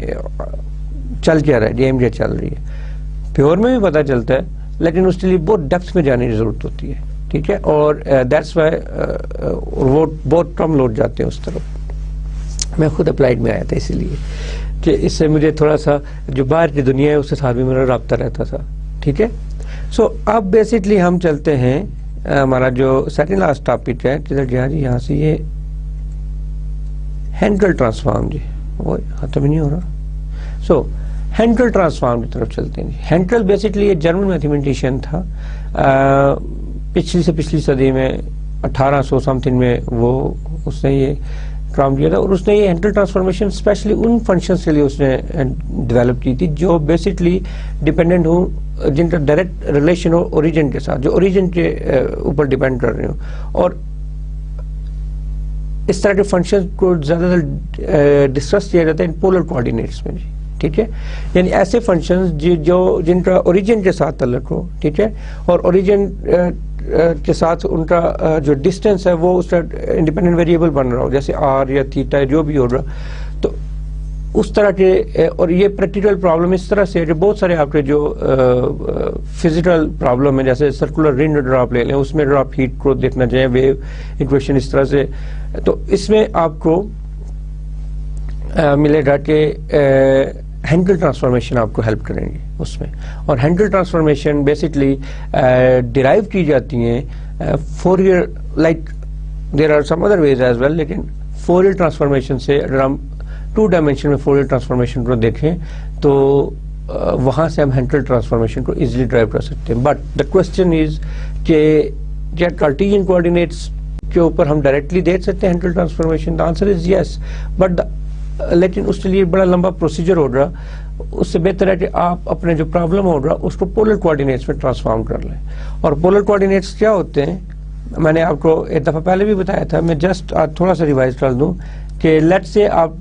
चल क्या रहा है, गेम क्या चल रही है। प्योर में भी पता चलता है, लेकिन उसके लिए बहुत डेप्थ में जाने की जरूरत होती है, ठीक है। और दैट्स वाई वो बहुत कम लोग जाते हैं उस तरफ। मैं खुद अप्लाइड में आया था इसीलिए कि इससे मुझे थोड़ा सा जो बाहर की दुनिया है उसके साथ भी मेरा रब्ता रहता था, ठीक है। सो अब बेसिकली हम चलते हैं, हमारा जो सेकंड लास्ट टॉपिक है, किधर गया जी, यहाँ से ये हेंकेल ट्रांसफॉर्म जी, वो खत्म ही नहीं हो रहा। सो हेंकेल ट्रांसफॉर्म की तरफ चलते हैं। हेंकेल बेसिकली एक जर्मन मैथमेटिशियन था, पिछली सदी में 1800 समथिंग में वो उसने ये काम किया था। और उसने ये हेंकेल ट्रांसफॉर्मेशन स्पेशली उन फंक्शंस के लिए उसने डेवलप की थी जो बेसिकली डिपेंडेंट हो, जिनका डायरेक्ट रिलेशन हो ओरिजिन के साथ, जो ओरिजिन के ऊपर डिपेंड कर रहे हो। और इस तरह के फंक्शन को ज्यादातर डिस्कस किया जाता है इन पोलर कोऑर्डिनेट्स में, ठीक है। यानी ऐसे फंक्शंस जो जिनका ओरिजिन के साथ ताल्लुक हो, ठीक है, और ओरिजिन के साथ उनका जो डिस्टेंस है वो उसका इंडिपेंडेंट वेरिएबल बन रहा हो, जैसे आर या थीटा जो भी हो रहा, तो उस तरह के। और ये प्रैक्टिकल प्रॉब्लम इस तरह से है कि बहुत सारे आपके जो फिजिकल प्रॉब्लम है, जैसे सर्कुलर रिंग ड्रॉप ले लें, उसमें ड्रॉप हीट को देखना चाहिए, वेव इक्वेशन इस तरह से। तो इसमें आपको मिलेगा कि हेंकेल ट्रांसफॉर्मेशन आपको हेल्प करेंगे उसमें। और हेंकेल ट्रांसफॉर्मेशन बेसिकली डिराइव की जाती हैं Fourier, like there are some other ways as well, लेकिन फोरियर ट्रांसफॉर्मेशन से अगर हम 2 डायमेंशन में फोरियर ट्रांसफॉर्मेशन को देखें तो वहां से हम हेंकेल ट्रांसफॉर्मेशन को इजीली ड्राइव कर सकते हैं। बट द क्वेश्चन इज कि क्या कार्टेशियन कोऑर्डिनेट्स के ऊपर हम डायरेक्टली देख सकते हैं Hankel transformation? The answer is yes, but लेकिन उसके लिए बड़ा लंबा प्रोसीजर हो रहा। उससे बेहतर है कि आप अपने जो प्रॉब्लम हो रहा उसको पोलर कोऑर्डिनेट्स में ट्रांसफॉर्म कर लें। और पोलर कोऑर्डिनेट्स क्या होते हैं, मैंने आपको एक दफ़ा पहले भी बताया था, मैं जस्ट आज थोड़ा सा रिवाइज कर दूं कि लेट्स से आप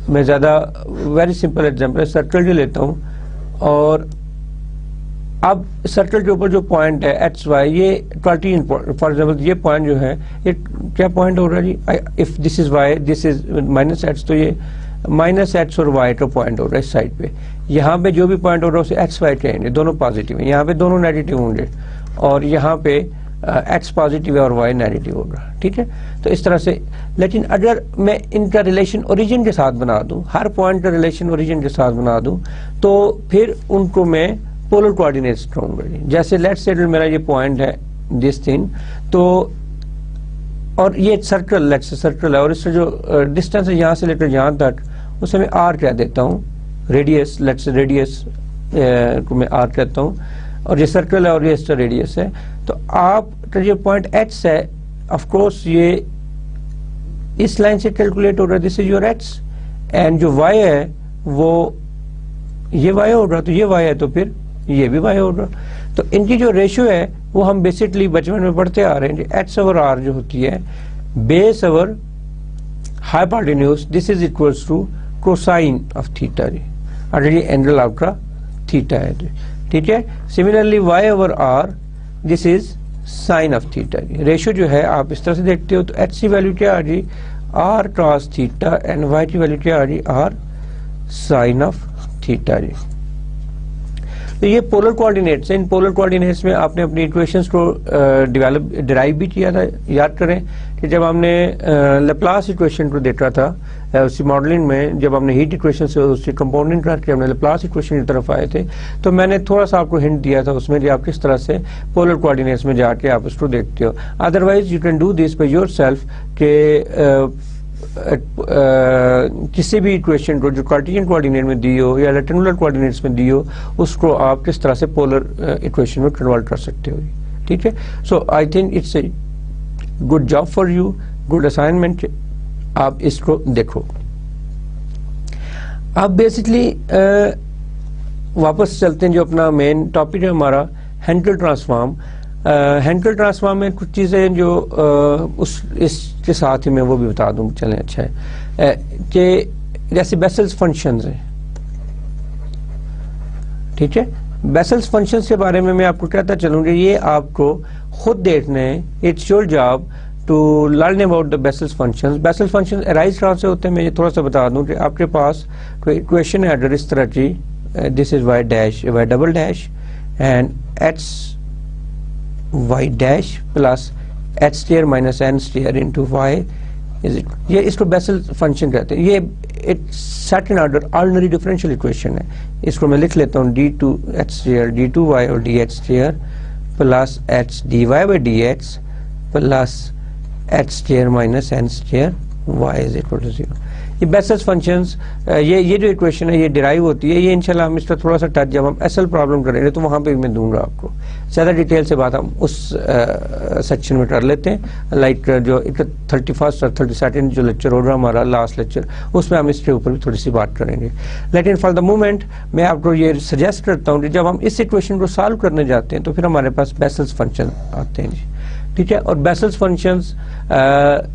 मैं ज़्यादा वेरी सिंपल एग्जांपल सर्कल लेता हूं, और अब सर्कल के ऊपर जो पॉइंट है एक्स वाई, ये कार्टेशियन, फॉर एग्जांपल ये पॉइंट जो है, ये क्या पॉइंट हो रहा है जी, if this is y, this is minus x, तो ये माइनस एक्स और वाई का पॉइंट हो रहा है इस साइड पे। यहाँ पे जो भी पॉइंट हो रहा है उसे एक्स वाई कहेंगे, दोनों पॉजिटिव है, यहाँ पे दोनों नेगेटिव होंगे, और यहाँ पे एक्स पॉजिटिव है और वाई नेगेटिव होगा, ठीक है। तो इस तरह से, लेकिन अगर मैं इनका रिलेशन ओरिजिन के साथ बना दूं, हर पॉइंट का रिलेशन ओरिजिन के साथ बना दूं, तो फिर उनको मैं पोलर कोऑर्डिनेट्स कहूंगा। जैसे लेट्स से मेरा ये पॉइंट है दिस थिंग, तो और ये सर्कल, लेट्स से सर्कल है, और इससे जो डिस्टेंस है यहाँ से लेकर यहाँ तक, उसे मैं आर कह देता हूँ, रेडियस, लेट्स से रेडियस को मैं आर कहता हूँ, और ये सर्कल है और ये इसका रेडियस है। तो आप ये पॉइंट एक्स है, ऑफ कोर्स ये इस लाइन से कैलकुलेट हो रहा है, this is your x, and जो वाई है वो ये वाई होगा, तो ये वाई है तो फिर ये भी वाई होगा। तो इनकी जो रेशियो है वो हम बेसिकली बचपन में पढ़ते आ रहे हैं, एच ओवर आर जो होती है base over hypotenuse, this is equals to cosine of theta जी, और ये एंगल आपका थीटा है जी, ठीक है। Similarly y over r this is sine of theta जी। रेशियो जो है आप इस तरह से देखते हो तो एच की वैल्यू क्या आ जी, r cos theta, and y की वैल्यू क्या आ जी, आर साइन ऑफ थीटा जी। तो ये पोलर कोऑर्डिनेट्स हैं। इन पोलर कोऑर्डिनेट्स में आपने अपनी इक्वेशंस को डिराइव भी किया था। याद करें कि जब हमने लैप्लास इक्वेशन को देखा था उसी मॉडलिंग में, जब हमने हीट इक्वेशन से उसकी कंपाउंडिंग करके हमने लैप्लास इक्वेशन की तरफ आए थे, तो मैंने थोड़ा सा आपको हिंट दिया था उसमें कि आप किस तरह से पोलर कोऑर्डिनेट्स में जाके आप उसको देखते हो। Otherwise you can do this by yourself के किसी भी इक्वेशन को जो कार्टेशियन कोऑर्डिनेट में दी हो या रेक्टेंगुलर कोऑर्डिनेट्स में दी हो, उसको आप किस तरह से पोलर इक्वेशन में कन्वर्ट कर सकते हो, ठीक है। So I think it's a good job for you, good assignment, आप इसको देखो। अब बेसिकली वापस चलते हैं जो अपना मेन टॉपिक है हमारा, हैंकेल ट्रांसफॉर्म। हैंकेल ट्रांसफॉर्म में कुछ चीज़ें जो इसके साथ ही मैं वो भी बता दूं, चलें अच्छा है कि जैसे बेसल्स फंक्शंस हैं, ठीक है। बेसल्स फंक्शंस के बारे में मैं आपको कहता चलूँगी, ये आपको खुद देखना है, it's your job to learn about the Bessel's functions. Bessel's functions arise कहाँ से होते हैं, मैं ये थोड़ा सा बता दूं कि आपके पास कोई इक्वेशन है अगर इस तरह की, this is y dash y double dash and h y dash plus h square minus n square into y is it, ये इसको बेसल फंक्शन कहते हैं। ये एक second order ordinary differential equation है। इसको मैं लिख लेता हूँ d2h square d2y और dh square plus h dy by dx plus h square minus n square y is equal to 0। ये बेसल्स फंक्शंस, ये जो इक्वेशन है ये डिराइव होती है। ये इंशाल्लाह हम इसका थोड़ा सा टच जब हम एसएल प्रॉब्लम करेंगे तो वहाँ पे मैं दूंगा आपको ज़्यादा डिटेल से बात हम उस सेक्शन में कर लेते हैं। लाइक जो 31 और 32 जो लेक्चर होगा हमारा लास्ट लेक्चर, उसमें हम इसके ऊपर भी थोड़ी सी बात करेंगे। लेकिन फॉर द मोमेंट मैं आपको ये सजेस्ट करता हूँ कि जब हम इस इक्वेशन को सॉल्व करने जाते हैं तो फिर हमारे पास बेसल्स फंक्शन आते हैं जी, ठीक है। और बेसल्स फंक्शंस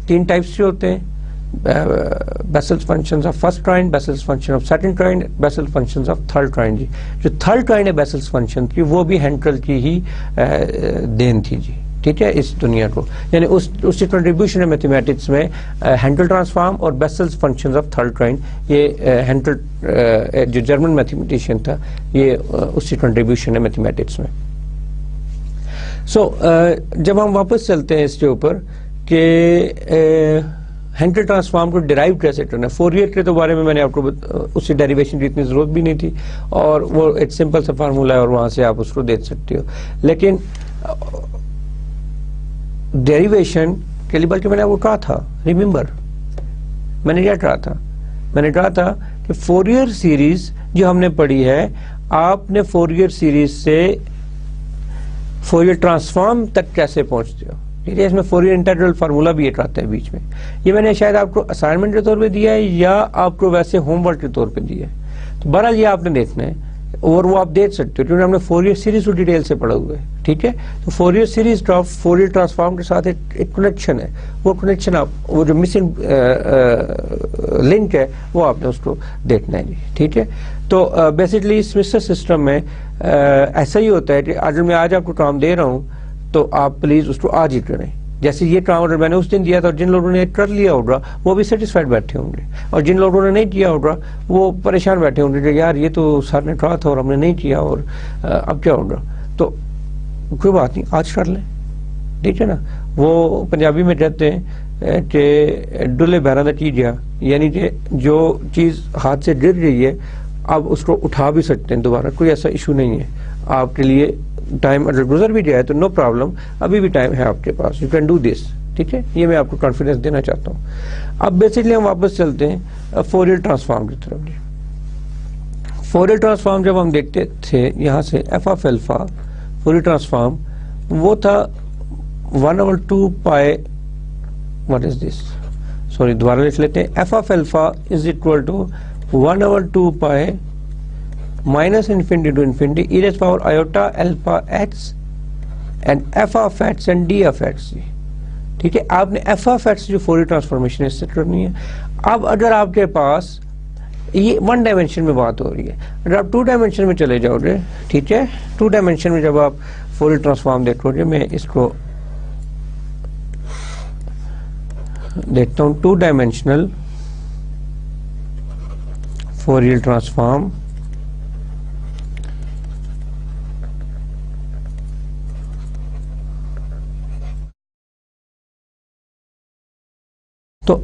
3 टाइप्स के होते हैं, Bessel's functions of first kind, Bessel's function of second kind, Bessel's functions of third kind जी। जो थर्ड काइंड है बेसल्स फंक्शन की, वो भी हैंकेल की ही देन थी जी, ठीक है, इस दुनिया को। यानी उसकी कंट्रीब्यूशन है मैथमेटिक्स में हैंकेल ट्रांसफॉर्म और vessels functions of third kind. ये हैंकेल जो जर्मन मैथमेटिशियन था, ये उसकी कंट्रीब्यूशन है मैथमेटिक्स में। सो जब हम वापस चलते हैं इसके ऊपर कि हैंकेल ट्रांसफॉर्म को डिराइव कैसे करना है, फोरियर के तो बारे में मैंने आपको उससे डेरिवेशन की इतनी जरूरत भी नहीं थी, और वो एक सिंपल सा फार्मूला है और वहां से आप उसको देख सकते हो। लेकिन डेरिवेशन के लिए बल्कि मैंने वो कहा था, रिमेंबर मैंने क्या कहा था, मैंने कहा था कि फोरियर सीरीज जो हमने पढ़ी है, आपने फोरियर सीरीज से फोरियर ट्रांसफॉर्म तक कैसे पहुंचते हो, ठीक है। इसमें फोरियर इंटीग्रल फार्मूला भी एक आता है बीच में। ये मैंने शायद आपको असाइनमेंट के तौर पे दिया है या आपको वैसे होमवर्क के तौर पे दिया है, तो बहरहाल ये आपने देखना है और वो आप देख सकते हो क्योंकि हमने फोरियर सीरीज को डिटेल से पढ़ा हुआ है, ठीक है। तो फोरियर सीरीज का फोरियर ट्रांसफॉर्म के साथ एक कनेक्शन है, वो कनेक्शन आप, वो जो मिसिंग लिंक है वो आपने उसको देखना है, ठीक है। तो बेसिकली स्मिथर सिस्टम में ऐसा ही होता है कि अगर मैं आज आपको काम दे रहा हूँ तो आप प्लीज उसको आज ही करें। जैसे ये काम ऑर्डर मैंने उस दिन दिया था और जिन लोगों ने कर लिया होगा वो भी सेटिस्फाइड बैठे होंगे, और जिन लोगों ने नहीं किया होगा वो परेशान बैठे होंगे कि यार ये तो सर ने कहा था और हमने नहीं किया और अब क्या होगा। तो कोई बात नहीं, आज कर लें, ठीक है ना। वो पंजाबी में कहते हैं कि डुले बहरा दा कीजिया, यानी कि जो चीज़ हाथ से गिर गई है आप उसको उठा भी सकते हैं दोबारा, कोई ऐसा इशू नहीं है आपके लिए। टाइम अगर गुजर भी जाए तो नो प्रॉब्लम, अभी भी टाइम है आपके पास, यू कैन डू दिस, ठीक है। ये मैं आपको कॉन्फिडेंस देना चाहता हूँ। अब बेसिकली हम वापस चलते हैं फोरियर ट्रांसफॉर्म की तरफ। फोरियर ट्रांसफॉर्म जब हम देखते थे यहाँ से f of alpha, Fourier transform वो था 1/2 pi, what is this, sorry दोबारा लिख लेते हैं, f of alpha is equal to 1/2 pi minus infinity to infinity e raise power iota alpha x and f of x and d of x. ठीक है, आपने एफ ऑफ एक्स जो फोरियर ट्रांसफॉर्मेशन इससे करनी है। अब अगर आपके पास ये वन डायमेंशन में बात हो रही है, अगर आप टू डायमेंशन में चले जाओगे, ठीक है, टू डायमेंशन में जब आप फोरियर ट्रांसफॉर्म देखोगे, मैं इसको देखता हूं, टू डायमेंशनल फोरियर ट्रांसफॉर्म। तो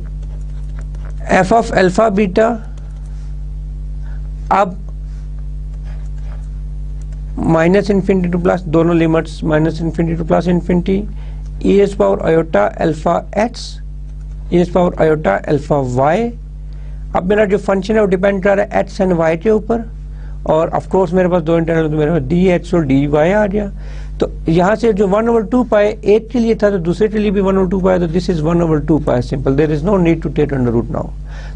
एफ ऑफ अल्फा बीटा, अब माइनस इन्फिनिटी टू प्लस, दोनों limits minus infinity to plus infinity, e s power iota alpha x, e s power iota alpha y. अब मेरा जो फंक्शन है वो डिपेंड कर रहा है एक्स एंड वाई के ऊपर, और ऑफ कोर्स मेरे पास दो इंटरवल, तो मेरे पास डी एक्स और डी वाई आ गया। तो यहाँ से जो 1/2 पाई एक के लिए था, तो दूसरे के लिए भी 1/2 पाई, तो this is 1/2 pi simple, there is no need to take under root now.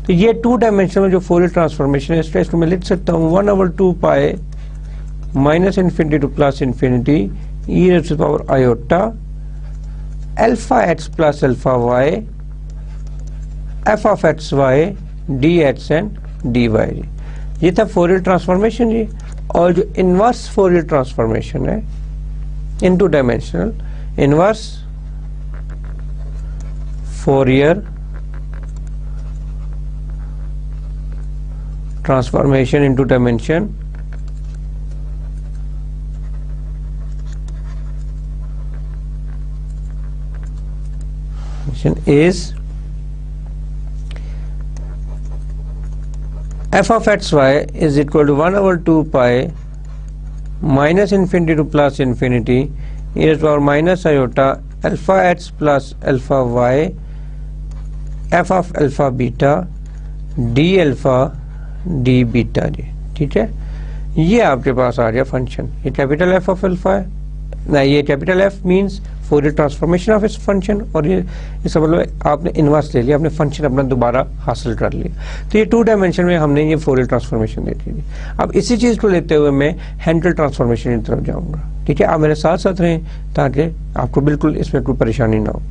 तो ये टू डायमेंशन में जो फोरियर ट्रांसफॉर्मेशन है, इसको मैं लिख सकता हूँ 1/2 pi minus infinity to plus infinity e raise to power iota alpha x plus alpha y f of x y d x and d y. ये था फोरियर ट्रांसफॉर्मेशन जी। और जो इनवर्स फोरियर ट्रांसफॉर्मेशन है in two dimensional, inverse Fourier transformation in two dimension is f of x y is equal to 1/2 pi minus infinity to plus infinity e raised to power minus iota alpha x plus alpha y f of alpha beta d alpha d beta जी। ठीक है, ये आपके पास आ गया फंक्शन, ये कैपिटल एफ ऑफ अल्फा है ना, ये capital F means Fourier transformation of इस फंक्शन, और ये इसका मतलब आपने इनवर्स ले लिया, आपने फंक्शन अपना दोबारा हासिल कर लिया। तो ये टू डायमेंशन में हमने ये फोरियर ट्रांसफॉर्मेशन दे दी। अब इसी चीज़ को लेते हुए मैं हैंकेल ट्रांसफॉर्मेशन की तरफ जाऊंगा। ठीक है, आप मेरे साथ साथ रहें ताकि आपको बिल्कुल इसमें कोई परेशानी ना हो।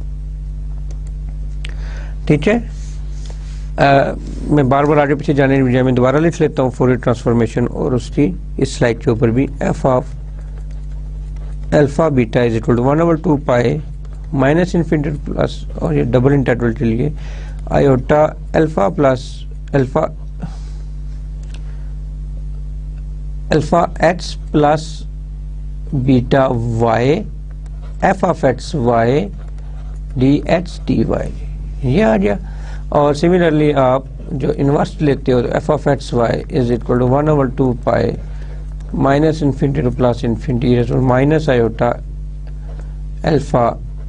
ठीक है, मैं बार बार आगे पीछे जाने की बजाय मैं दोबारा लिख लेता हूँ फोरियर ट्रांसफॉर्मेशन, और उसकी इस स्लाइड के ऊपर भी f of alpha beta is equal to 1/2 pi minus infinity plus, और ये डबल इंटीग्रल के लिए iota alpha plus alpha alpha x plus beta y f of x y d x d y, ये आ गया। और सिमिलरली आप जो इनवर्स लेते हो, तो f of x y is equal to 1/2 pi minus infinity to plus infinity minus iota alpha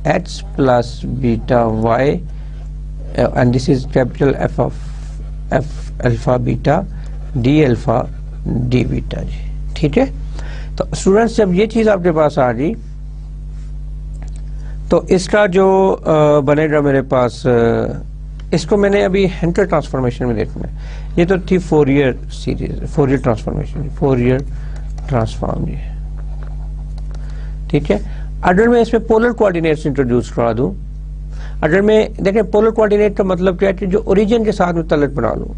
x plus beta y, and this is capital f of f alpha beta d alpha d beta जी। ठीक है, तो स्टूडेंट्स जब ये चीज़ आपके पास आ गई, तो इसका जो बनेगा मेरे पास, इसको मैंने अभी हैंकेल ट्रांसफॉर्मेशन में देखना है। ये तो थी Fourier series, Fourier transformation, Fourier transform जी। ठीक है, अगर मैं इसमें पोलर कोऑर्डिनेट्स इंट्रोड्यूस करा दूं, अगर मैं देखें पोलर कोऑर्डिनेट का मतलब क्या है कि जो ओरिजिन के साथ मुतल्लिक बना लूं,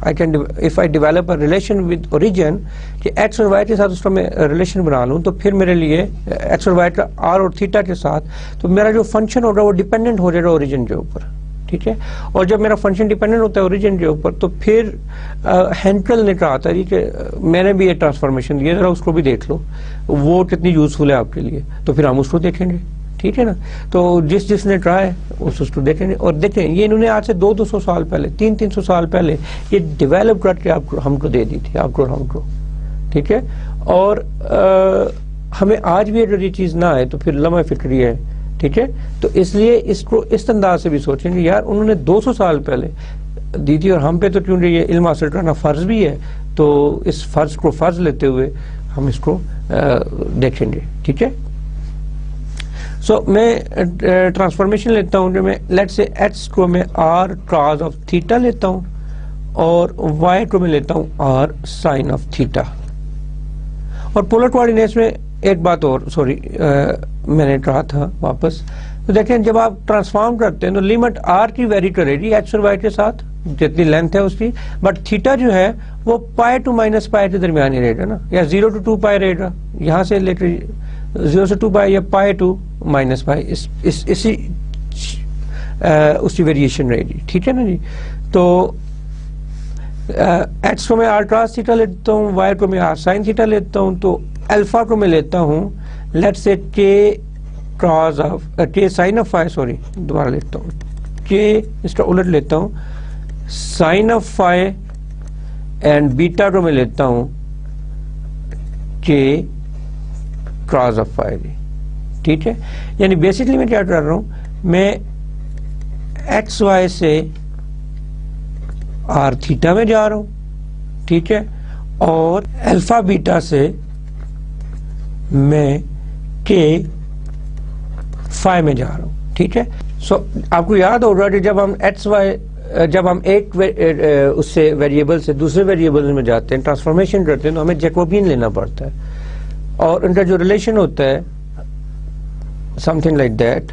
I can if I develop a relation with origin, कि एक्स और वाई के साथ उसका मैं रिलेशन बना लूं, तो फिर मेरे लिए एक्स और वाई का आर और थीटा के साथ, तो मेरा जो फंक्शन होगा वो डिपेंडेंट हो जाएगा ओरिजिन के ऊपर। ठीक है, और जब मेरा फंक्शन डिपेंडेंट होता है ओरिजिन के ऊपर, तो फिर हैंकेल ने कहा था जी कि मैंने भी ये ट्रांसफॉर्मेशन दिया, जरा उसको भी देख लो, वो कितनी यूजफुल है आपके लिए, तो फिर हम उसको देखेंगे। ठीक है ना, तो जिसने ट्राई है उसको देखेंगे। और देखें, ये इन्होंने आज से 200 साल पहले, 300 साल पहले ये डेवलप करके आपको हमको दे दी थी, आपको और हमको। ठीक है, और हमें आज भी अगर ये चीज़ ना आए तो फिर लम्हा फिक्री है। ठीक है, तो इसलिए इसको इस अंदाज से भी सोचेंगे, यार उन्होंने 200 साल पहले दी थी, और हम पे तो क्योंकि ये इल्म हासिल करना फ़र्ज भी है, तो इस फ़र्ज को फ़र्ज लेते हुए हम इसको देखेंगे। ठीक है, सो मैं ट्रांसफॉर्मेशन लेता हूँ, जो मैं लेट से एक्स को मैं आर कॉस ऑफ थीटा लेता हूँ, और वाई को मैं लेता हूँ आर साइन ऑफ थीटा। और पोलर कोऑर्डिनेट्स में एक बात और, सॉरी मैंने कहा था वापस, तो देखें जब आप ट्रांसफॉर्म करते हैं तो लिमिट आर की वेरी करेगी एक्स और वाई के साथ जितनी लेंथ है उसकी, बट थीटा जो है वो पाई टू माइनस पाई के दरमियान ही रहेगा ना, या 0 to 2 पाई रहेगा, यहाँ से लेकर 0 से 2 पाई या पाई टू माइनस पाई, इसी उसकी वेरिएशन रहेगी, ठीक है ना जी। तो एक्स को मैं आर क्रॉस थीटा लेता हूँ, वाई को मैं आर साइन थीटा लेता हूँ, तो अल्फा को मैं लेता हूँ let's say k cross of k sine of phi, sorry दोबारा लेता हूँ, के इसका उलट लेता हूँ sine of phi, and beta को मैं लेता हूँ के क्रॉस ऑफ फाई, ठीक है। यानी बेसिकली मैं क्या कर रहा हूँ, मैं एक्स वाई से आर थीटा में जा रहा हूं, ठीक है, और अल्फा बीटा से मैं के फाई में जा रहा हूं, ठीक है। सो आपको याद होगा कि जब हम एक्स वाई, जब हम एक उससे वेरिएबल से दूसरे वेरिएबल में जाते हैं, ट्रांसफॉर्मेशन करते हैं, तो हमें जैकोबियन लेना पड़ता है, और उनका जो रिलेशन होता है समथिंग लाइक दैट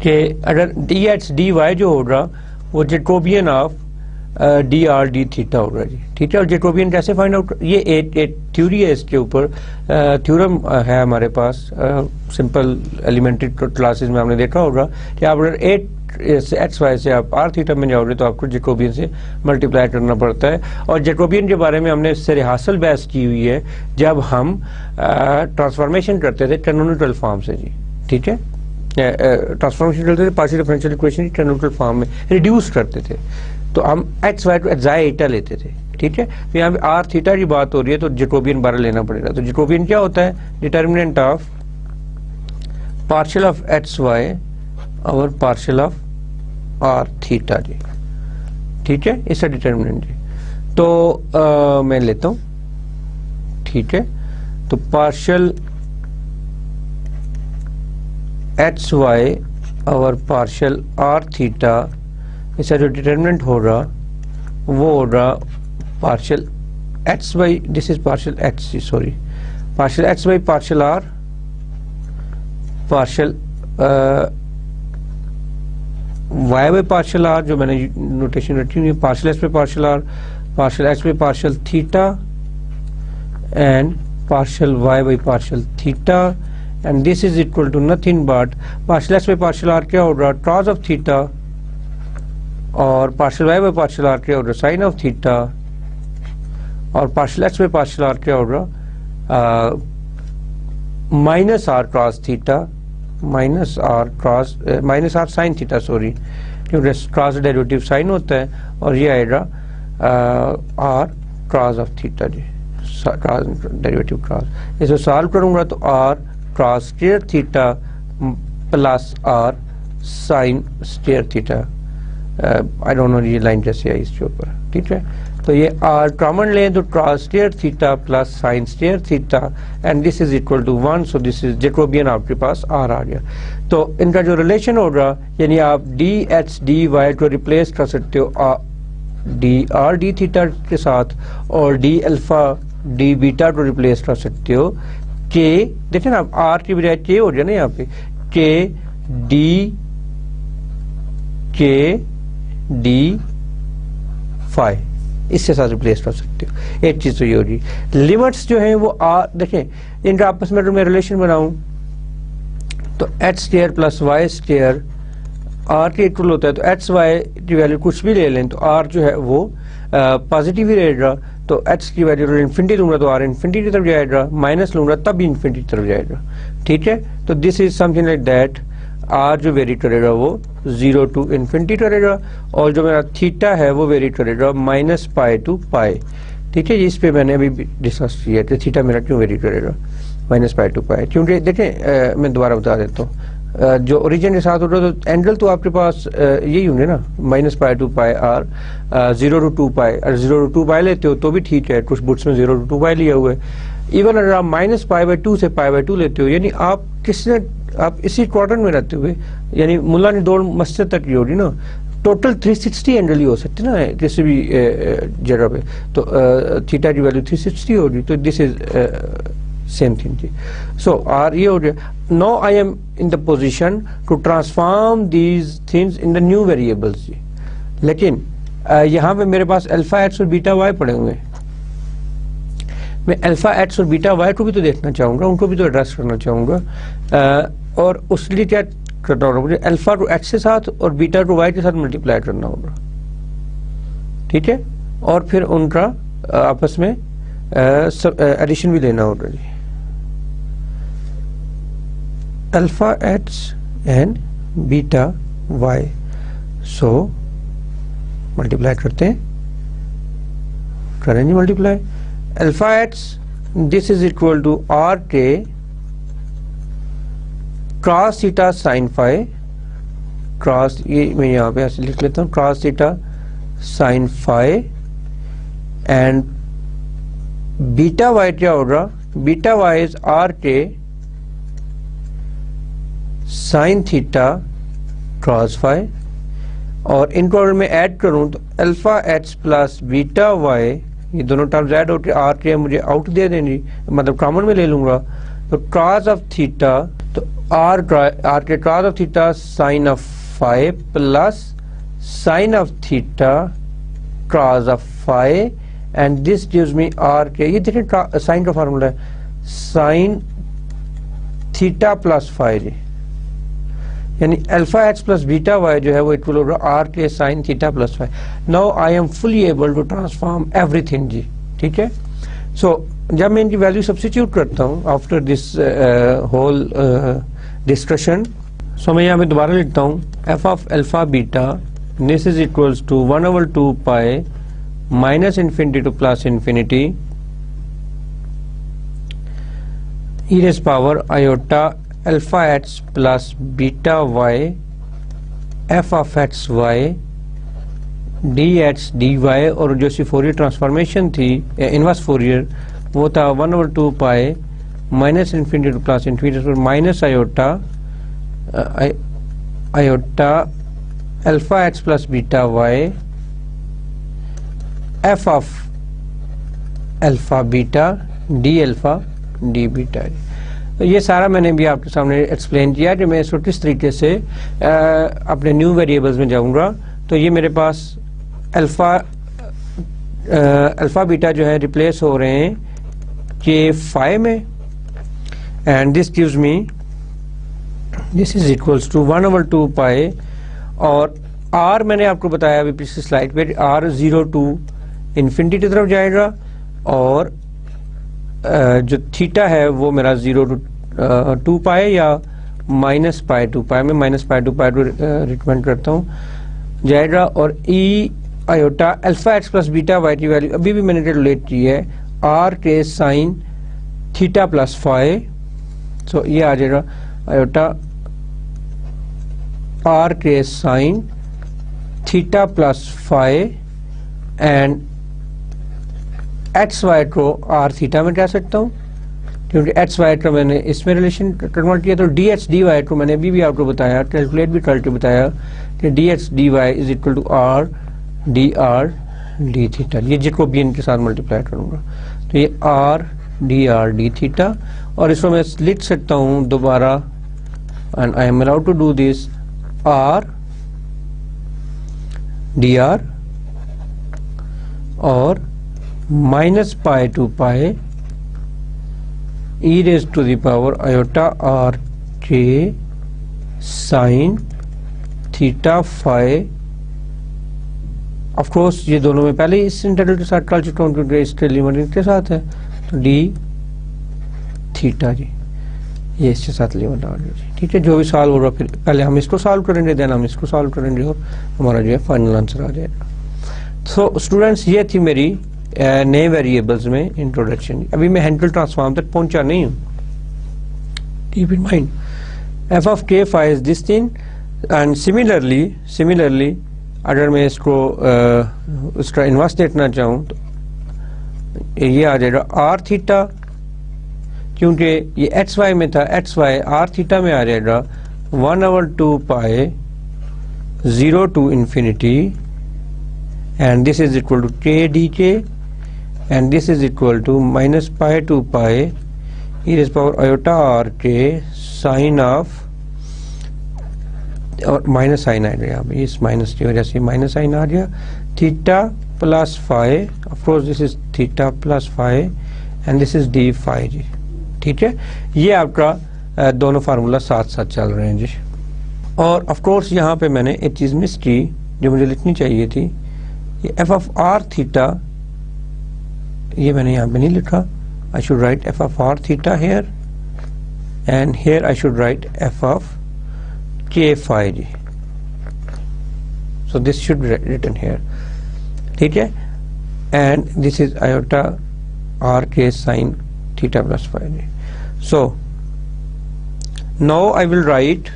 कि अगर डी एक्स डी वाई जो होगा वो Jacobian of d r d theta होगा जी, ठीक है। और जैकोबियन कैसे फाइंड आउट, ये एक थ्योरी है, इसके ऊपर थ्योरम है हमारे पास, सिंपल एलिमेंट्री क्लासेस में हमने देखा होगा कि आप अगर एक्स वाई से आप आर थीटा में जाओगे तो आपको जैकोबियन से मल्टीप्लाई करना पड़ता है। और जैकोबियन के बारे में हमने इससे रिहासल बहस की हुई है जब हम ट्रांसफॉर्मेशन करते थे कैनोनिकल फॉर्म से जी, ठीक है। ट्रांसफॉर्मेशन करते थे पार्शियल डिफरेंशियल इक्वेशन की कैनोनिकल फॉर्म में रिड्यूस करते थे, तो हम एक्स वाई को एक्साइटा लेते थे, ठीक है। तो यहाँ पे आर थीटा की बात हो रही है तो जैकोबियन बारह लेना पड़ेगा। तो जैकोबियन क्या होता है, determinant of partial of x y और पार्शियल ऑफ आर थीटा जी, ठीक है, इसका डिटर्मिनेंट जी। तो मैं लेता हूं, ठीक है, तो पार्शियल एक्स वाई और पार्शियल आर थीटा, इसका जो डिटर्मिनेंट होगा वो होगा partial x by, this is partial x, sorry partial x by partial r, partial y by partial r, जो मैंने नोटेशन रखी हुई है, partial x by partial r, partial x by partial theta and partial y by partial theta, and this is equal to nothing but partial x by partial r क्या होगा, कॉस ऑफ थीटा, और partial y by partial r क्या होगा, साइन ऑफ थीटा, और partial x by partial r क्या होगा, minus r cos theta, minus r sine theta, sorry क्योंकि क्रॉस डेरिवेटिव साइन होता है, और ये आएगा आर क्रॉस ऑफ थीटा जी, डेरिवेटिव क्रॉस। इसे सॉल्व करूंगा तो r cos square theta plus r sine square theta, I don't know ये लाइन कैसे आई इसके ऊपर, ठीक है। तो ये आर कॉमन लें तो cos square theta plus sine square theta, and this is equal to 1, so this is Jacobian, आपके पास आर आ गया। तो इनका जो रिलेशन होगा, यानी आप डी एक्स डी वाई को रिप्लेस कर सकते हो डी आर डी थीटा के साथ, और डी अल्फा डी बीटा को रिप्लेस कर सकते हो के, देखें ना आर की बजाय के हो जाए ना यहाँ पे, के डी फाई, इसके साथ रिप्लेस कर सकते हो। एक चीज तो ये होगी, लिमिट्स जो है वो आर, देखें इनका आपस में मैं रिलेशन बनाऊं तो x square plus y square r के इक्वल होता है, तो एक्स वाई की वैल्यू कुछ भी ले लें तो आर जो है वो पॉजिटिव ही रहेगा। तो एक्स की वैल्यू इन्फिनिटी लूंगा तो आर इन्फिनिटी की तरफ जाएगा, माइनस लूंगा तब भी इन्फिनिटी की तरफ जाएगा, ठीक है। तो this is something like that, r जो वेरी करेगा वो 0 टू इन्फिनिटी करेगा, और जो मेरा थीटा है वो वेरी करेगा माइनस पाई टू पाई, ठीक है। इस पे मैंने अभी डिस्कस किया कि थीटा मेरा क्यों वेरी करेगा माइनस पाई टू पाई, क्योंकि देखें मैं दोबारा बता देता हूँ, जो ओरिजिन के साथ होगा तो एंगल तो आपके पास यही होंगे ना, minus pi to pi r, 0 to 2 pi, अगर 0 टू 2 पाई लेते हो तो भी ठीक है, कुछ बुक्स में 0 टू 2 पाई लिया हुआ है। इवन अगर आप माइनस पाई बाई 2 से पाई बाई 2 लेते हो, यानी आप इसी क्वार्टर में रहते हुए, यानी मुल्ला ने दौड़ मस्जिद तक की होगी ना, टोटल 360 एंगल हो सकते ना किसी भी जगह पे, तो थीटा की वैल्यू 360 होगी, तो दिस इज सेम थिंग जी। सो आर ये हो गया। Now I am in the position to transform these things in the new variables जी। लेकिन यहाँ पे मेरे पास अल्फा एक्स और बीटा वाई पड़े हुए हैं, मैं अल्फा एक्स और बीटा वाई को भी तो देखना चाहूंगा, उनको भी तो एड्रेस करना चाहूंगा, और उसके लिए क्या करना होगा, मुझे अल्फा को एक्स के साथ और बीटा को वाई के साथ मल्टीप्लाई करना होगा, ठीक है, और फिर उनका आपस में एडिशन भी लेना होगा जी। Alpha x and beta y, so multiply करते हैं, करेंगे multiply. Alpha x this is equal to r k cos theta sine phi, cos, ये मैं यहाँ पे ऐसे लिख लेता हूँ, cos theta sine phi, and beta y क्या होगा, beta y is r k sine theta cos phi, और इनको अगर मैं ऐड करूं तो alpha x plus beta y, ये दोनों टर्म्स ऐड होकर आर के मुझे आउट दे देंगी, मतलब कॉमन में ले लूंगा, तो क्रॉस ऑफ थीटा, तो r k cross of theta sine of phi plus sine of theta cos of phi, and this gives me r k, ये देखिए साइन का फार्मूला है, साइन थीटा प्लस फाई जी, यानी alpha x plus beta y जो है वो इक्वल होगा r k sine theta plus phi. Now I am fully able to transform everything जी, ठीक है। सो जब मैं इनकी वैल्यू सब्स्टिट्यूट करता हूँ after this whole discussion, so मैं यहाँ पे दोबारा लिखता हूँ f of alpha beta this is equals to 1/2 pi minus infinity to plus infinity e raise power iota alpha x plus beta y f of x y d x d y, और जो सी फोरियर ट्रांसफॉर्मेशन थी इनवर्स फोरियर वो था 1/2 pi minus infinity to plus infinity minus iota iota alpha x plus beta y f of alpha beta d alpha d beta. तो ये सारा मैंने भी आपके सामने एक्सप्लेन किया कि मैं इसको किस तरीके से अपने न्यू वेरिएबल्स में जाऊंगा। तो ये मेरे पास अल्फा बीटा जो है रिप्लेस हो रहे हैं के फाई में, and this gives me this is equals to 1/2 pi, और आर मैंने आपको बताया अभी पिछली स्लाइड पे, आर 0 टू इन्फिनिटी की तरफ जाएगा, और जो थीटा है वो मेरा 0 टू 2 पाई या माइनस पाई 2 पाई, में माइनस पाई 2 पाई को रिकमेंड करता हूँ जाएगा, और e iota alpha x plus beta y की वैल्यू अभी भी मैंने कैलकुलेट की है r k sine theta plus phi, so ये आ जाएगा iota r k sine theta plus phi, and x y को आर थीटा में कह सकता हूँ क्योंकि एक्स वाई का मैंने इसमें रिलेशन कन्वर्ट किया, तो डी एक्स डी वाई को मैंने अभी भी आपको बताया, कैलकुलेट भी करके बताया कि d x d y is equal to r d theta, ये जिसको भी इनके साथ मल्टीप्लाई करूंगा, तो ये आर डी थीटा, और इसको मैं लिख सकता हूँ दोबारा, and I am allowed to do this, r d r और minus pi 2 pi e raise to the power iota r k sine theta phi. Of course ये दोनों में पहले इस इंटीग्रल के साथ कर चुका हूँ क्योंकि इसके लिमिट के साथ है, तो डी थीटा जी ये इसके साथ लिमिट आ गई, ठीक है। जो भी सॉल्व होगा फिर पहले हम इसको सॉल्व करेंगे, देन हम इसको सॉल्व करेंगे, और हमारा जो है फाइनल आंसर आ जाएगा। तो स्टूडेंट्स ये थी मेरी नए वेरिएबल्स में इंट्रोडक्शन। अभी मैं हैंडल ट्रांसफॉर्म तक पहुंचा नहीं हूँ, keep in mind f of k phi is this thing, and similarly अगर मैं इसको उसका इनवर्स देखना चाहूँ तो ये आ जाएगा आर थीटा, क्योंकि ये एक्स वाई में था, एक्स वाई आर थीटा में आ जाएगा 1/2 pi 0 to infinity, and this is equal to k dk, and this is equal to minus pi to pi e raised power iota r k sin of, और माइनस साइन आ गया, इस माइनस की वजह से माइनस साइन आ गया, theta plus phi, of course this is theta plus phi and this is d phi जी। ठीक है, ये आपका दोनों फार्मूला साथ साथ चल रहे हैं जी। और ऑफ कोर्स यहाँ पे मैंने एक चीज़ मिस की जो मुझे लिखनी चाहिए थी, ये एफ ऑफ आर थीटा, ये मैंने यहाँ पे नहीं लिखा। I should write f of r theta here, and here I should write f of k phi जी। so this should be written here, ठीक है, and this is iota r k sin theta plus phi जी। so now I will write,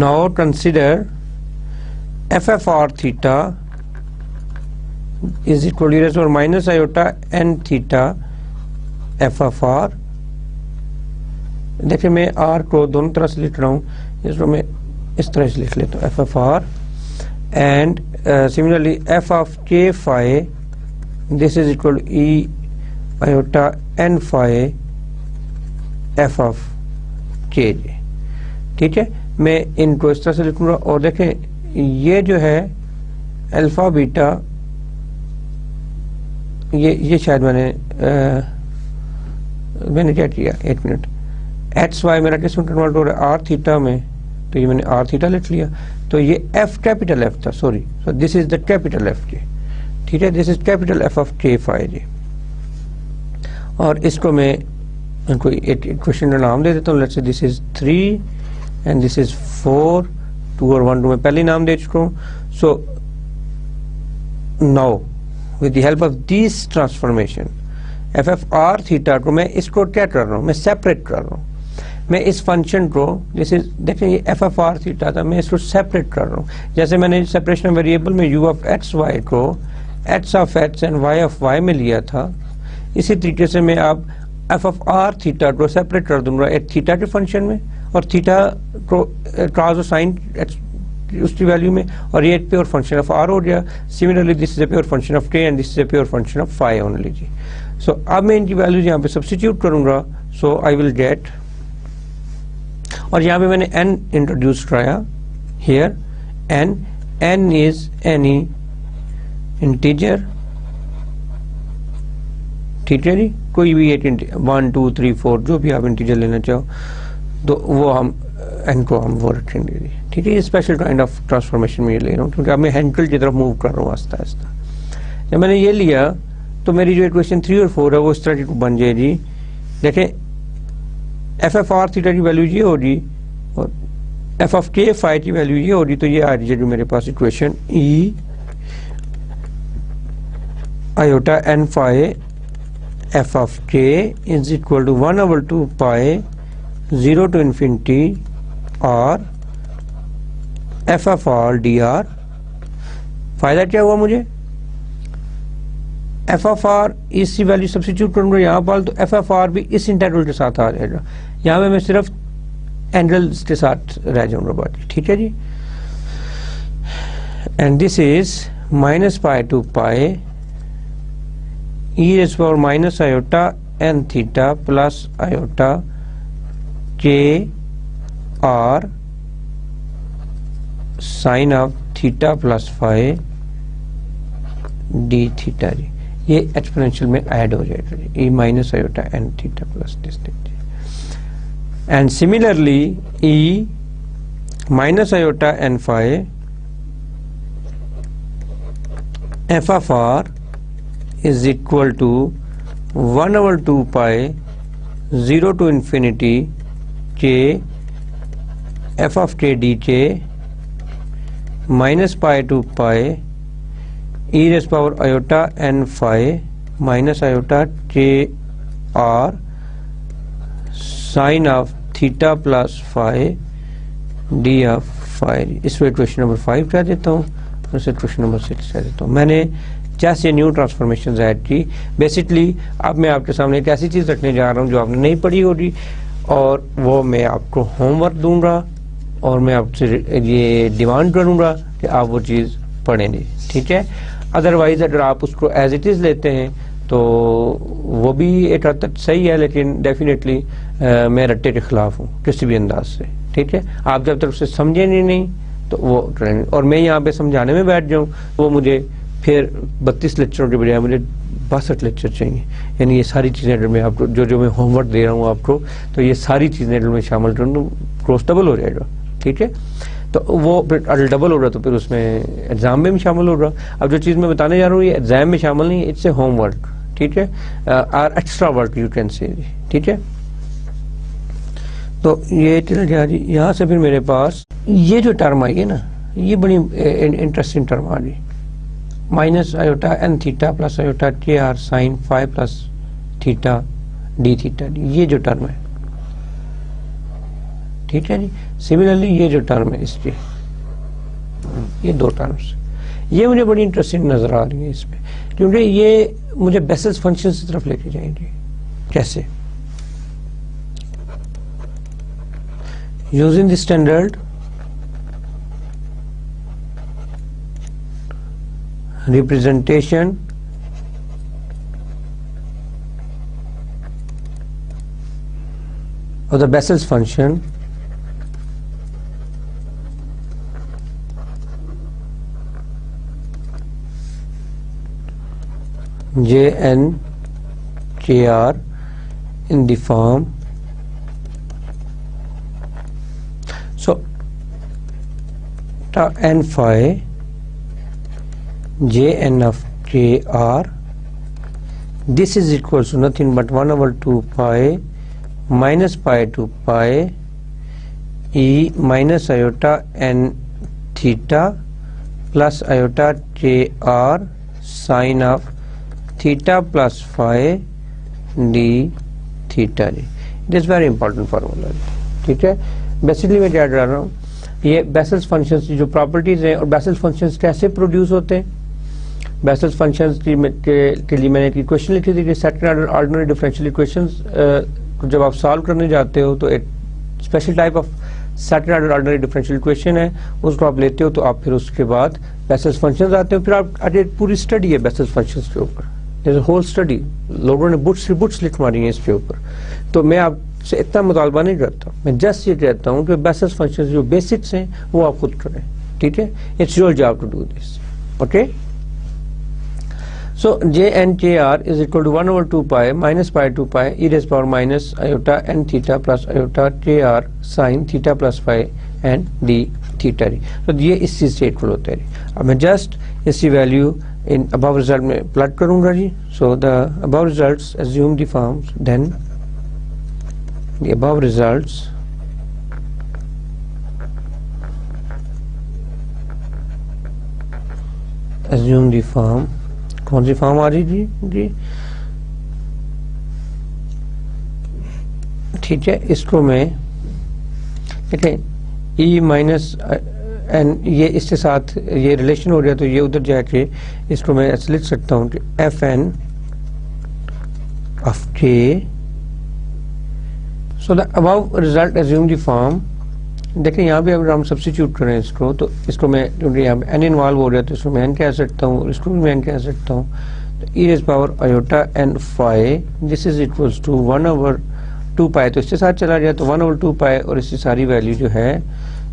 now consider f of r theta is equal to e raised to minus iota n theta f of r। देखिए मैं r को दोनों तरह से लिख रहा हूँ, इसको मैं इस तरह से लिख लेता हूँ f of r, and similarly f of k phi, this is equal to e iota n phi f of k जी। ठीक है, मैं इनको इस तरह से लिखूंगा, और देखें ये जो है अल्फा बीटा, ये शायद मैंने क्या किया, एक मिनट, एच वाई मेरा किस में कन्वर्ट हो रहा है, आर थीटा में, तो ये मैंने आर थीटा लिख लिया, तो ये एफ कैपिटल एफ था, sorry, so this is the capital f जी। ठीक है, this is capital f of k phi जी। और इसको मैं इनको एक क्वेश्चन का नाम दे देता हूँ, let's say this is 3 and this is 4, 2 और 1 2 में पहले नाम दे चुका हूँ। So now with the help of this transformation F f r theta को मैं इसको क्या कर रहा हूँ, मैं सेपरेट कर रहा हूँ। मैं इस फंक्शन को, जैसे देखें ये एफ एफ आर थीटा था, मैं इसको सेपरेट कर रहा हूँ। जैसे मैंने सेपरेशन वेरिएबल में यू ऑफ एक्स वाई को x of x and y of y में लिया था, इसी तरीके से मैं अब एफ एफ आर थीटा को सेपरेट कर दूंगा एक थीटा के फंक्शन में, और थीटा को कॉस और साइन उसकी वैल्यू में, और ये एक प्योर फंक्शन ऑफ आर हो गया। Similarly this is a pure function of k and this is a pure function of phi only जी। सो अब मैं इनकी वैल्यूज यहाँ पे सब्स्टिट्यूट करूंगा, सो आई विल गेट, और यहाँ पे मैंने n इंट्रोड्यूस कराया here, n is any integer. ठीक है जी, कोई भी एक 1 2 3 4 जो भी आप इंटीजर लेना चाहो, तो वो हम n को हम वो रखेंगे जी। ठीक है, ये स्पेशल काइंड ऑफ ट्रांसफॉर्मेशन में ये ले रहा हूँ, क्योंकि अब मैं हैंकल की तरफ मूव कर रहा हूँ आस्ता आस्ता। जब मैंने ये लिया तो मेरी जो इक्वेशन 3 और 4 है वो इस तरह की बन जाएगी। देखें एफ एफ आर थीटा की वैल्यू ये होगी, और एफ ऑफ के फाई की वैल्यू ये होगी, तो ये आ रही है जो मेरे पास equation e iota n phi f of k is equal to 1/2 pi 0 to infinity और f of r d r. फायदा क्या हुआ मुझे, एफ ऑफ आर इसी वैल्यू सब्स्टिट्यूट करूंगा यहाँ पर, तो एफ ऑफ आर भी इस इंटीग्रल के साथ आ जाएगा। यहाँ पे मैं सिर्फ एंगल्स के साथ रह जाऊंगा बाकी। ठीक है जी, and this is minus pi to pi e raise power minus iota n theta plus iota k r sine of theta plus phi d theta जी। ये एक्सपोनेंशियल में ऐड हो जाएगा जी, e minus iota n theta plus this theta. And similarly e minus iota n phi f of r is equal to 1/2 pi 0 to infinity k f of k dk minus pi to pi e raised power iota n phi minus iota k r sin of theta plus phi d of phi। इसको इक्वेशन नंबर 5 कह देता हूँ, और इसे इक्वेशन नंबर 6 कह देता हूँ। मैंने जैसे न्यू ट्रांसफॉर्मेशन ऐड की। बेसिकली अब मैं आपके सामने एक ऐसी चीज़ रखने जा रहा हूँ जो आपने नहीं पढ़ी होगी, और वो मैं आपको होमवर्क दूंगा और मैं आपसे ये डिमांड करूंगा कि आप वो चीज़ पढ़ेंगे, ठीक है। अदरवाइज अगर आप उसको एज इट इज़ लेते हैं तो वो भी एक हद तक सही है, लेकिन डेफिनेटली मैं रट्टे के खिलाफ हूँ किसी भी अंदाज से, ठीक है। आप जब तक उसे समझेंगे नहीं तो वो ट्रेंड, और मैं यहाँ पे समझाने में बैठ जाऊँ वो मुझे फिर 32 लेक्चरों के बजाय मुझे 62 लेक्चर चाहिए। यानी ये सारी चीज़ें अगर मैं आपको जो मैं होमवर्क दे रहा हूँ आपको, तो ये सारी चीज़ें अगर मैं शामिल करूँ तो क्रॉस डबल हो जाएगा, ठीक है। तो वो फिर अगर डबल हो रहा तो फिर उसमें एग्जाम में भी शामिल हो रहा। अब जो चीज़ मैं बताने जा रहा हूँ ये एग्जाम में शामिल नहीं, इट्स ए होमवर्क, ठीक है, or extra work you can say, ठीक है। तो ये चल गया जी। यहाँ से फिर मेरे पास ये जो टर्म आई है ना, ये बड़ी इंटरेस्टिंग टर्म आ गई, minus iota n theta plus iota k r sine five plus theta d theta d, ये जो टर्म है, ठीक है जी। सिमिलरली ये जो टर्म है इसकी, ये दो टर्म्स, ये मुझे बड़ी इंटरेस्टिंग नजर आ रही है इसमें, क्योंकि ये मुझे बेसिस फंक्शन की तरफ लेके जाएंगे। कैसे? Using the standard representation of the Bessel's function Jn Kr in the form, so ta n phi Jn of Kr, this is equals to nothing but 1 over 2 pi minus pi to pi e minus iota n theta plus iota Kr sine of theta plus phi d theta जी। It is very important formula, ठीक है। बेसिकली मैं क्या कर रहा हूँ, ये बेसेल्स फंक्शंस की जो प्रॉपर्टीज हैं और बेसेल्स फंक्शंस कैसे प्रोड्यूस होते हैं। बेसेल्स फंक्शंस के लिए मैंने एक क्वेश्चन लिखी थी कि सेकंड ऑर्डिनरी डिफरेंशियल इक्वेशंस जब आप सॉल्व करने जाते हो तो एक special type of second ordinary differential equation है, उसको आप लेते हो तो आप फिर उसके बाद बेसेल्स फंक्शंस आते हो। फिर आप आज पूरी स्टडी है बेसेल्स फंक्शंस के ऊपर, होल स्टडी, लोगों ने बुट्स लिख मारी है इसके ऊपर। तो मैं आपसे इतना मुतालबा नहीं करता, मैं जस्ट ये कहता हूँ कि बेसिस फंक्शंस जो बेसिक्स हैं वो आप खुद करें, ठीक है। It's your job to do this, okay. So j n k r is equal to 1 over 2 pi minus pi to pi e raised power minus iota n theta plus iota k r sin theta plus phi and d theta D. तो ये इस चीज से इक्वल होते हैं। अब मैं जस्ट इसकी वैल्यू इन above result में प्लॉट करूंगा जी। So the above results assume the forms, then the above results assume the form, कौन सी फॉर्म आ रही जी, ठीक है। इसको मैं देखें e माइनस एन, ये इसके साथ ये रिलेशन हो गया तो ये उधर जाके इसको मैं ऐसे लिख सकता हूँ कि एफ एन ऑफ के। So the above result assume the form. देखें यहाँ पे अगर हम सब्स्टिट्यूट करें इसको, तो इसको मैं, क्योंकि यहाँ पे एन इन्वॉल्व हो रहा है तो इसको मैं एन कह सकता हूँ, इसको भी मैं एन कह सकता हूँ। तो e raise power iota n phi, this is equals to 1 over 2 pi, तो इसके साथ चला गया तो 1 over 2 pi, और इसकी सारी वैल्यू जो है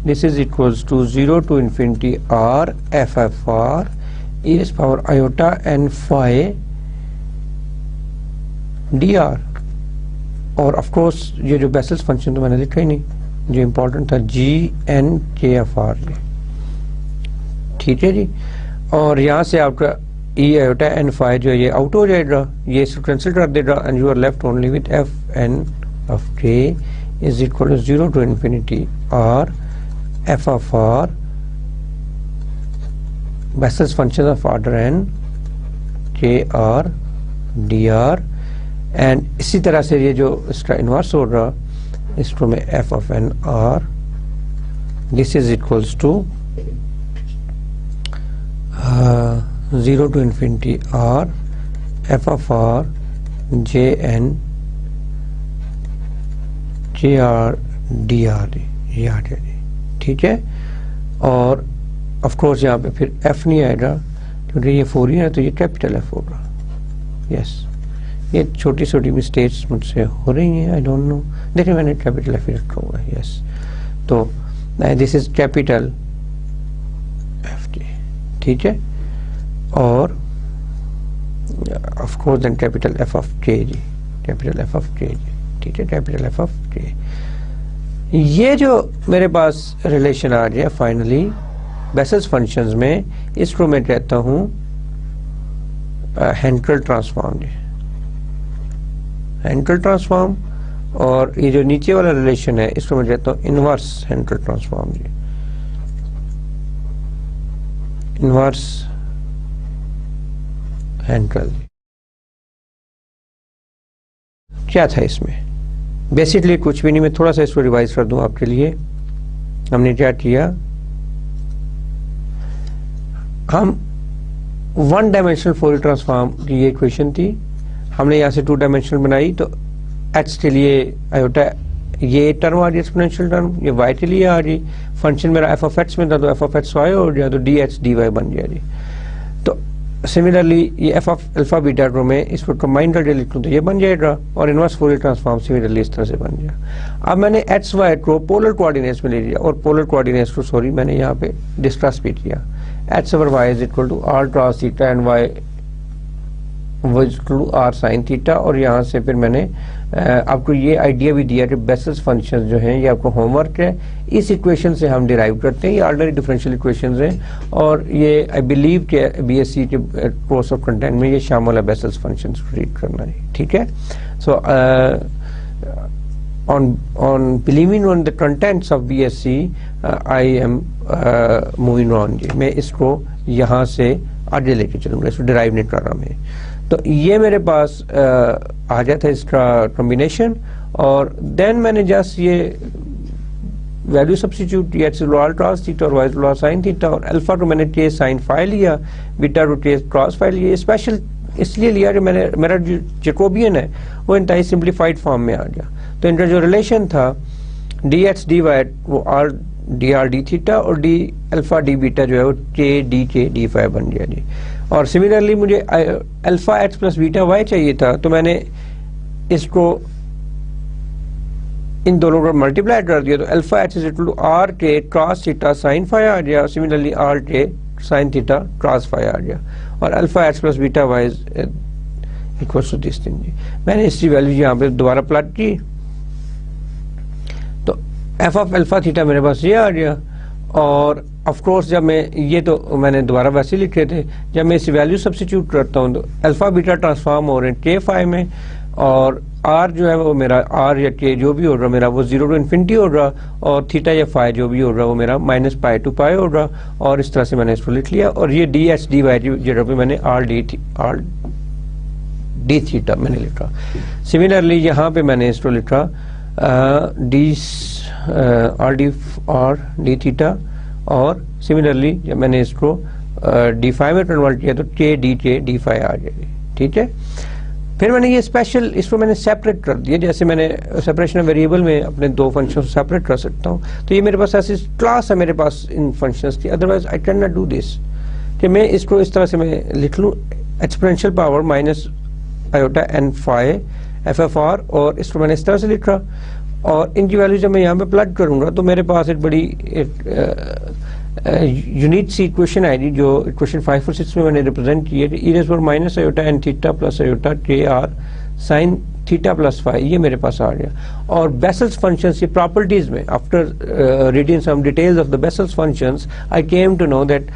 this is equals to 0 to infinity r f f r e raise power iota n phi d r. और ऑफ कोर्स ये जो बेसेल्स फंक्शन तो मैंने लिखा ही नहीं, जो इम्पोर्टेंट था जी एन के एफ आर, ठीक है जी। और यहाँ से आपका ई आयोटा एन फाई जो है ये आउट हो जाएगा, ये इसको कैंसिल कर देगा, and you are left only with f n of k is equal to 0 to infinity r f of r Bessel's function of order n k r d r. And इसी तरह से ये जो इसका इन्वर्स होगा, इसको मैं f of n r, this is equals to 0 to infinity r f of r j n j r d r ये आ गया जी, ठीक है। और ऑफ कोर्स यहाँ पे फिर एफ नहीं आएगा क्योंकि ये फोरियर है तो ये कैपिटल एफ होगा। यस, ये छोटी छोटी मिस्टेक्स मुझसे हो रही हैं, आई डोंट नो। देखिए मैंने कैपिटल एफ रखा हुआ है। यस, तो दिस इज कैपिटल एफ जी, ठीक है। और of course then capital f of k जी, कैपिटल एफ ऑफ के जी, ठीक है, कैपिटल एफ ऑफ के। ये जो मेरे पास रिलेशन आ गया फाइनली बेसेल्स फंक्शंस में, इसको मैं कहता हूं हेंकेल ट्रांसफॉर्म जी, हेंकेल ट्रांसफॉर्म। और ये जो नीचे वाला रिलेशन है इसको मैं कहता हूं इनवर्स हेंकेल ट्रांसफॉर्म जी, इनवर्स हेंकेल। क्या था इसमें? बेसिकली कुछ भी नहीं, मैं थोड़ा सा इसको रिवाइज कर दूं आपके लिए। हमने क्या किया, हम वन डायमेंशनल फोरियर ट्रांसफॉर्म की ये इक्वेशन थी, हमने यहाँ से टू डायमेंशनल बनाई। तो एक्स के लिए आयोटा ये टर्म आ रही एक्सपोनेंशियल टर्म, ये वाई के लिए आ रही, फंक्शन मेरा एफ ऑफ एक्स में था तो एफ ऑफ एक्स वाई हो गया, तो डी एक्स डी वाई बन गया जी। तो सिमिलरली ये एफ ऑफ अल्फा बीटा को मैं इसको कंबाइन करके लिख लूँ तो ये बन जाएगा, और इनवर्स फोरियर ट्रांसफॉर्म सिमिलरली इस तरह से बन गया। अब मैंने एक्स वाई को पोलर कोऑर्डिनेट्स में ले लिया, और पोलर कोऑर्डिनेट्स को सॉरी मैंने यहाँ पे डिस्कस भी किया। X over y is equal to r cos theta and y is equal to r sine theta. और यहाँ से फिर मैंने आपको ये आइडिया भी दिया कि बेसेल्स फंक्शंस जो हैं ये आपको होमवर्क है, इस इक्वेशन से हम डिराइव करते हैं, ये ऑर्डिनरी डिफरेंशियल इक्वेशंस हैं, और ये आई बिलीव के बीएससी के कोर्स ऑफ कंटेंट में ये शामिल है बेसेल्स फंक्शंस को रीड करना है, ठीक है। सो on believing on the contents of BSc I am moving on जी, मैं इसको यहाँ से आगे लेके चलूँगा, इसको डिराइव नहीं कर रहा मैं। तो ये मेरे पास आ जाता है इसका कॉम्बिनेशन, और देन मैंने जस्ट ये वैल्यू सब्स्टिट्यूट किया, एक्स लॉ cos थीटा और वाई लॉ sin थीटा, और अल्फा को मैंने के साइन फाई लिया, बीटा को के क्रॉस फाई लिया। स्पेशल इसलिए लिया कि मैंने मेरा जो जैकोबियन है वो इंतहाई सिंप्लीफाइड फॉर्म में आ गया। तो इनका जो रिलेशन था डी एक्स डी वाई वो are d r d theta, और डी अल्फा डी बीटा जो है वो के डी फाई बन गया जी। और सिमिलरली मुझे alpha x plus beta y चाहिए था, तो मैंने इसको इन दोनों को मल्टीप्लाई कर दिया, तो alpha x is equal to r k cos theta sine phi आ गया, similarly r k sine theta cos phi आ गया, और alpha x plus beta y equal to this thing जी। मैंने इसकी वैल्यू यहाँ पे दोबारा प्लॉट की, तो एफ ऑफ अल्फा थीटा मेरे पास ये आ गया। और ऑफ कोर्स जब मैं ये तो मैंने दोबारा वैसे लिखे थे, जब मैं इस वैल्यू सब्स्टिट्यूट करता हूँ तो अल्फा बीटा ट्रांसफॉर्म हो रहे हैं के फाई में, और आर जो है वो मेरा आर या के जो भी होगा मेरा वो 0 to इन्फिनिटी होगा, और थीटा या फाई जो भी होगा वो मेरा माइनस पाई टू पाई होगा, और इस तरह से मैंने इसको लिख लिया। और ये डी एच डी वाई जगह पे मैंने आर डी थीटा मैंने लिखा। सिमिलरली यहाँ पे मैंने इसको लिखा आर डी थीटा, और सिमिलरली जब मैंने इसको डी फाई में कन्वर्ट किया तो के डी फाई आ जाएगी, ठीक है। फिर मैंने ये स्पेशल इसको मैंने सेपरेट कर दिया, जैसे मैंने सेपरेशन ऑफ वेरिएबल में अपने दो फंक्शन सेपरेट कर सकता हूँ। तो ये मेरे पास ऐसी क्लास है मेरे पास इन फंक्शंस की, otherwise I can not do this, कि मैं इसको इस तरह से मैं लिख लूँ exponential power minus iota n phi f f r, और इसको मैंने इस तरह से लिखा, और इनकी वैल्यू जब मैं यहाँ पे प्लग करूँगा तो मेरे पास एक बड़ी यूनिक सी इक्वेशन आएगी, जो इक्वेशन 5 और 6 में मैंने रिप्रेजेंट की है, e raise power minus iota n theta plus iota k r sine theta plus phi, ये मेरे पास आ गया। और बेसेल्स फंक्शंस की प्रॉपर्टीज में after reading some details of the Bessel's functions I came to know that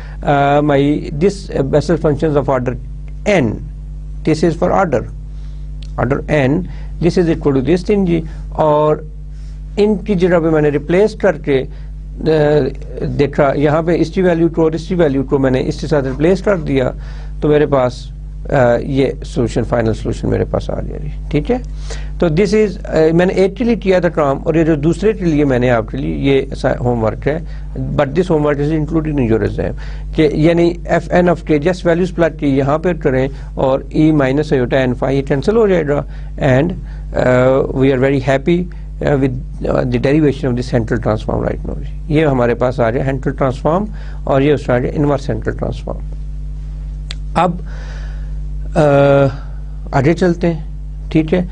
my this Bessel's functions of order n, this is for order n, this is equal to this thing जी। और इनकी जगह पे मैंने रिप्लेस करके देखा, यहाँ पे इसकी वैल्यू को और इसकी वैल्यू को मैंने इसके साथ रिप्लेस कर दिया, तो मेरे पास ये सोल्यूशन फाइनल सोल्यूशन मेरे पास आ गया, ठीक है। तो दिस इज मैंने एक के लिए किया था काम, और ये जो दूसरे के लिए मैंने आपके लिए ये होमवर्क है, but this homework is included in your exam, कि यानी f n of k just values plot की यहाँ पे करें, और e minus iota n phi cancel हो जाएगा, and we are very happy with the derivation of the central transform right now. ये हमारे पास आ जाए सेंट्रल ट्रांसफॉर्म और ये उसमें आ जाए इनवर्स सेंट्रल ट्रांसफॉर्म। अब आगे चलते हैं, ठीक है।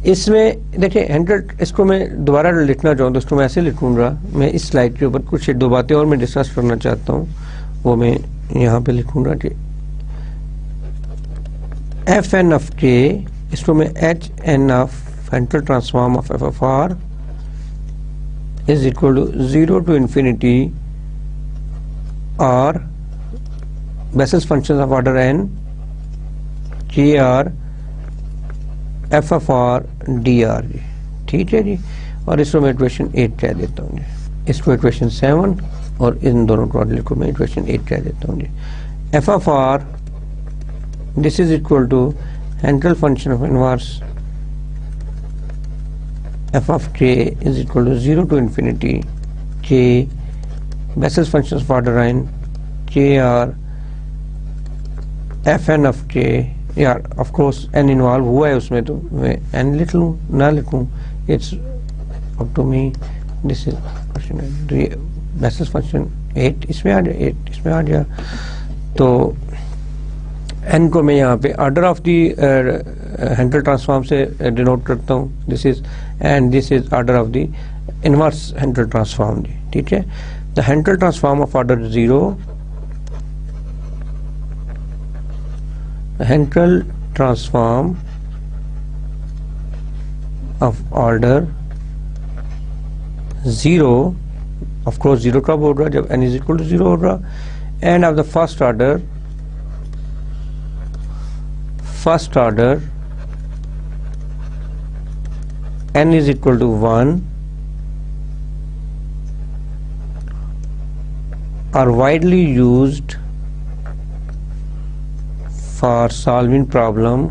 इसमें देखिए सेंट्रल, इसको मैं दोबारा लिखना चाहूँ तो इसको मैं ऐसे लिखूंगा। मैं इस स्लाइड के ऊपर कुछ दो बातें और मैं डिस्कस करना चाहता हूँ, वो मैं यहाँ पे लिखूंगा कि एफ एन ऑफ के, इसको मैं h n of central transform of f of r is equal to 0 to infinity और basis function of order n j r f of r d r जी, ठीक है जी। और इसको मैं इक्वेशन 8 कह देता हूँ जी, इसको इक्वेशन 7 और इन दोनों कोऑर्डिनेट को मैं इक्वेशन 8 कह देता हूँ जी। F of r this is equal to central function of inverse f of k is equal to 0 to infinity k basis functions of order n k are fn of k। यार of course n इन्वॉल्व हुआ है उसमें, तो मैं n लिख लूँ ना लिखूँ, it's up to me। this is basis function 8 इसमें आ जाए, 8 इसमें आ जाए, तो n को मैं यहाँ पे order of the central transform से डिनोट करता हूँ, this is, and this is order of the inverse central transform जी, ठीक है। The central transform of order 0, central transform of order 0, of course 0 कब होगा, जब n इज इक्वल टू 0 होगा, end of the first order n is equal to 1 are widely used for solving problem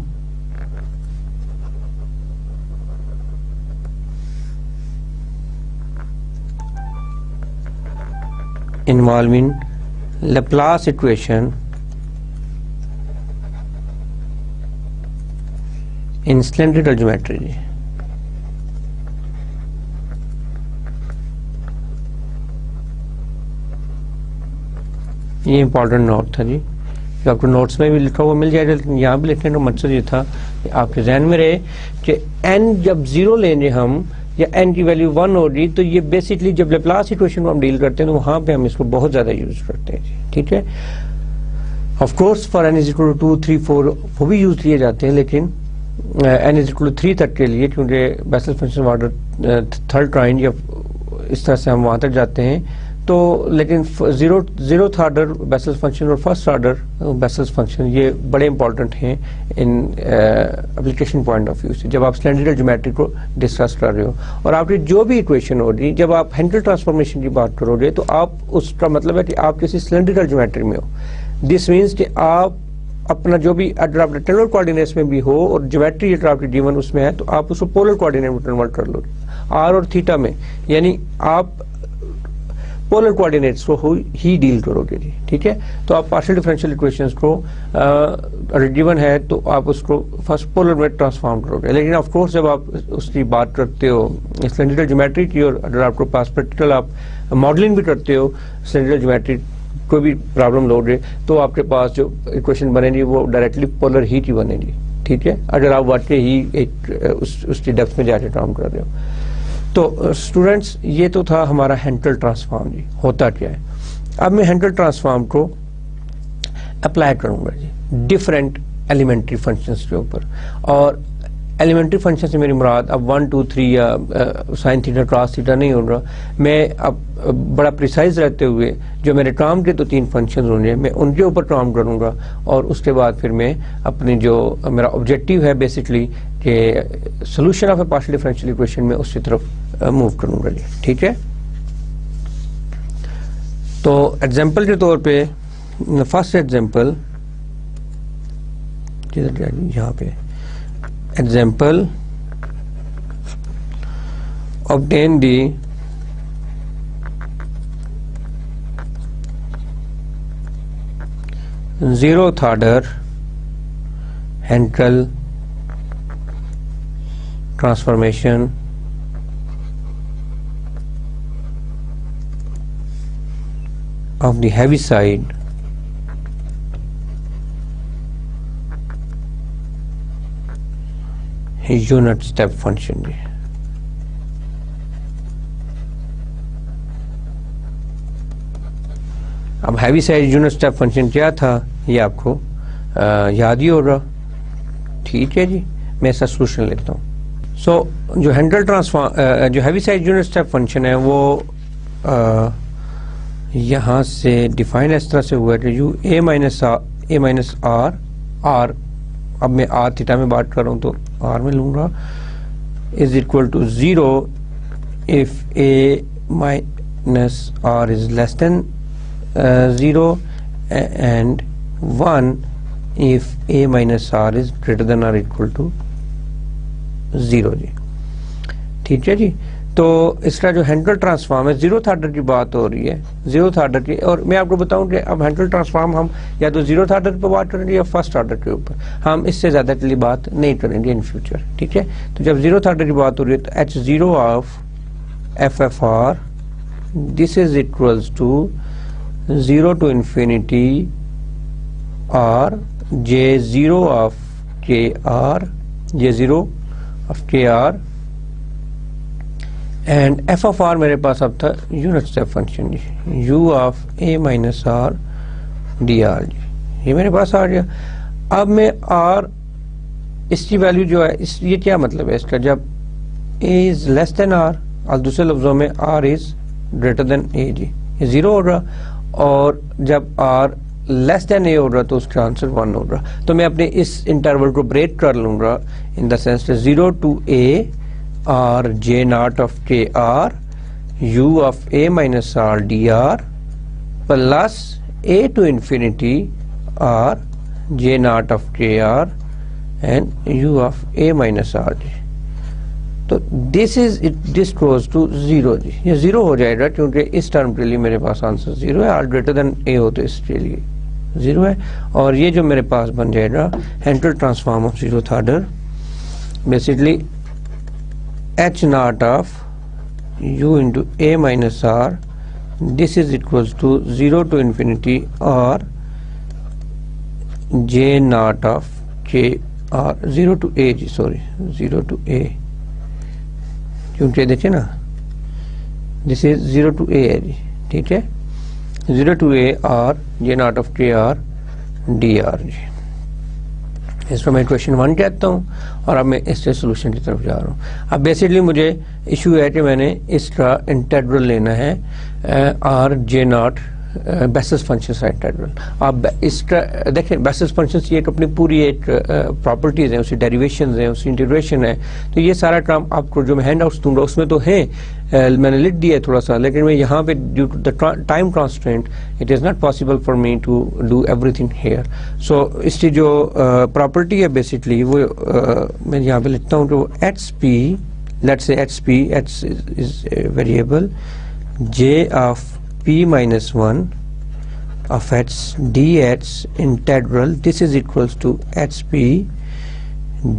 involving Laplace equation in cylindrical geometry। ये इंपॉर्टेंट नोट था जी, जो आपको नोट्स में भी लिखा हुआ मिल जाएगा, लेकिन यहाँ भी लिखने का मकसद ये था कि आपके जहन में रहे कि n जब 0 लेंगे हम, या n की वैल्यू 1 होगी, तो ये बेसिकली जब लेप्लास इक्वेशन को हम डील करते हैं तो वहाँ पे हम इसको बहुत ज़्यादा यूज करते हैं जी, ठीक है। Of course for n is equal to 2, 3, 4 वो भी यूज किए जाते हैं, लेकिन n इज इक्वल टू 3 तक के लिए, क्योंकि basis function order third kind या इस तरह से हम वहाँ तक जाते हैं, तो लेकिन जीरोथ ऑर्डर बेसिस फंक्शन और फर्स्ट ऑर्डर बेसिस फंक्शन ये बड़े इंपॉर्टेंट हैं इन एप्लीकेशन पॉइंट ऑफ व्यू से, जब आप सिलेंड्रिकल ज्योमेट्री को डिस्कस कर रहे हो। और आपकी जो भी इक्वेशन होगी, जब आप हेंकल ट्रांसफॉर्मेशन की बात करोगे, तो आप उसका मतलब है कि आप किसी सिलेंड्रिकल ज्योमेट्री में हो। दिस मीन्स कि आप अपना जो भी, अगर आप रेक्टेंगुलर कोऑर्डिनेट्स में भी हो और ज्योमेट्री अगर आपकी गिवन उसमें है, तो आप उसको पोलर कोऑर्डिनेट में कन्वर्ट कर लोगे, आर और थीटा में, यानी आप पोलर कोऑर्डिनेट्स को ही डील करोगे जी, ठीक है। तो आप पार्शियल डिफरेंशियल इक्वेशंस को अगर गिवन है तो आप उसको फर्स्ट पोलर में ट्रांसफॉर्म करोगे, लेकिन ऑफ कोर्स जब आप उसकी बात करते हो सिलेंड्रिकल ज्योमेट्री की, और अगर आपको पास प्रैक्टिकल आप मॉडलिंग भी करते हो सिलेंड्रिकल ज्योमेट्री, कोई भी प्रॉब्लम लोगे, तो आपके पास जो इक्वेशन बनेगी वो डायरेक्टली पोलर ही की बनेगी, ठीक है, अगर आप वाकई ही एक उसकी डेप्थ में जाके काम कर रहे हो। तो स्टूडेंट्स, ये तो था हमारा हेंकल ट्रांसफॉर्म जी, होता क्या है। अब मैं हेंकल ट्रांसफॉर्म को अप्लाई करूंगा जी डिफरेंट एलिमेंट्री फंक्शंस के ऊपर, और एलिमेंट्री फंक्शन से मेरी मुराद अब 1, 2, 3 या साइन थीटा क्रॉस थीटा नहीं होगा। मैं अब बड़ा प्रिसाइज रहते हुए जो मेरे काम के तो 3 फंक्शन होंगे, मैं उनके ऊपर काम करूंगा, और उसके बाद फिर मैं अपनी जो मेरा ऑब्जेक्टिव है बेसिकली कि solution of a partial differential equation में उसकी तरफ मूव करूंगा जी, ठीक है। तो एग्जांपल के तौर पे फर्स्ट एग्जांपल यहाँ पे example, obtain the zeroth order Hankel transformation of the Heaviside unit step function जी। अब Heaviside यूनिट स्टेप फंक्शन क्या था ये आपको याद ही होगा, ठीक है जी। मैं इसका सोल्यूशन लेता हूँ। सो जो हैंडल ट्रांसफॉर्म जो Heaviside यूनिट स्टेप फंक्शन है वो यहाँ से डिफाइन इस तरह से हुआ है, u a minus r r, अब मैं आर थीटा में बात कर रहा हूँ तो आर में लूंगा, is equal to 0 if a minus r is less than 0 and 1 if a minus r is greater than or equal to 0 जी, ठीक है जी। तो इसका जो हैंडल ट्रांसफॉर्म है जीरोथ ऑर्डर की बात हो रही है, जीरोथ ऑर्डर की। और मैं आपको बताऊं कि अब हैंडल ट्रांसफॉर्म हम या तो जीरोथ ऑर्डर पर बात करेंगे या फर्स्ट ऑर्डर के ऊपर, हम इससे ज्यादा के लिए बात नहीं करेंगे इन फ्यूचर, ठीक है। तो जब जीरोथ ऑर्डर की बात हो रही है तो h0 of FFR this is equals to 0 to infinity r j0 of kr, j0 of kr and f of r मेरे पास अब था यूनिट स्टेप फंक्शन जी, u of a minus r dr जी, ये मेरे पास आ गया। अब मैं r इसकी वैल्यू जो है इस ये क्या मतलब है इसका, जब a is less then r और दूसरे लफ्जों में r is greater then a जी, ये 0 होगा, और जब r लेस देन a होगा तो उसका आंसर 1 होगा। तो मैं अपने इस इंटरवल को ब्रेक कर लूंगा in the sense 0 to a r j naught of k r u of a minus r dr plus a to infinity r j naught of k r and u of a minus r d। तो दिस गोज टू 0 जी, ये 0 हो जाएगा क्योंकि इस टर्म के लिए मेरे पास आंसर 0 है, r ग्रेटर देन a हो तो इसके लिए 0 है। और ये जो मेरे पास बन जाएगा handle transform of zeroth order, basically h naught of u into a minus r this is equals to 0 to infinity r j naught of k r 0 to a जी, सॉरी 0 to a, क्योंकि देखिए ना दिस इज 0 to a है जी, ठीक है, 0 to a r j naught of k r dr जी। इसको मैं क्वेश्चन 1 कहता हूँ और अब मैं इससे सोल्यूशन की तरफ जा रहा हूँ। अब बेसिकली मुझे इशू है कि मैंने इसका इंटेग्रल लेना है R J not basis function का इंटेग्रल। अब इसका देखें बेसिस फंक्शन की एक अपनी पूरी एक प्रॉपर्टीज हैं, उसकी डेरिवेशंस हैं, उसकी इंटीग्रेशन है। तो ये सारा काम आपको जो मैं हैंड आउट्स दूंगा उसमें तो है, मैंने लिख दिया है थोड़ा सा, लेकिन मैं यहाँ पे due to the time constraint it is not possible for me to do everything here. So इसकी जो प्रॉपर्टी है बेसिकली वो मैं यहाँ पे लिखता हूँ तो H P, let's say H P, H is variable, J of p minus 1 of h dh integral this is equals to hp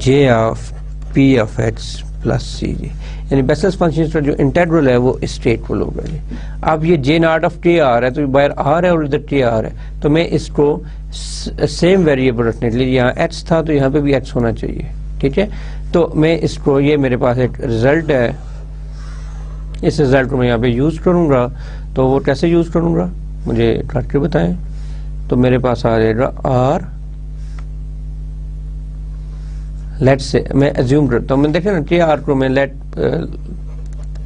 j of p of h plus c जी, यानी बेसिस फंक्शन का जो इंटेग्रल है वो स्ट्रेटफुल होगा जी। अब ये j not of k r है तो बाहर r है और इधर k r है, तो मैं इसको सेम वेरिएबल रखने के लिए, यहाँ h था तो यहाँ पे भी h होना चाहिए, ठीक है। तो मैं इसको, ये मेरे पास एक रिजल्ट है, इस रिजल्ट को मैं यहाँ पे यूज करूंगा। तो वो कैसे यूज करूंगा मुझे करके बताएं। तो मेरे पास आ जाएगा r, लेट से मैं एज्यूम करता हूँ, मैं देखें ना के आर को मैं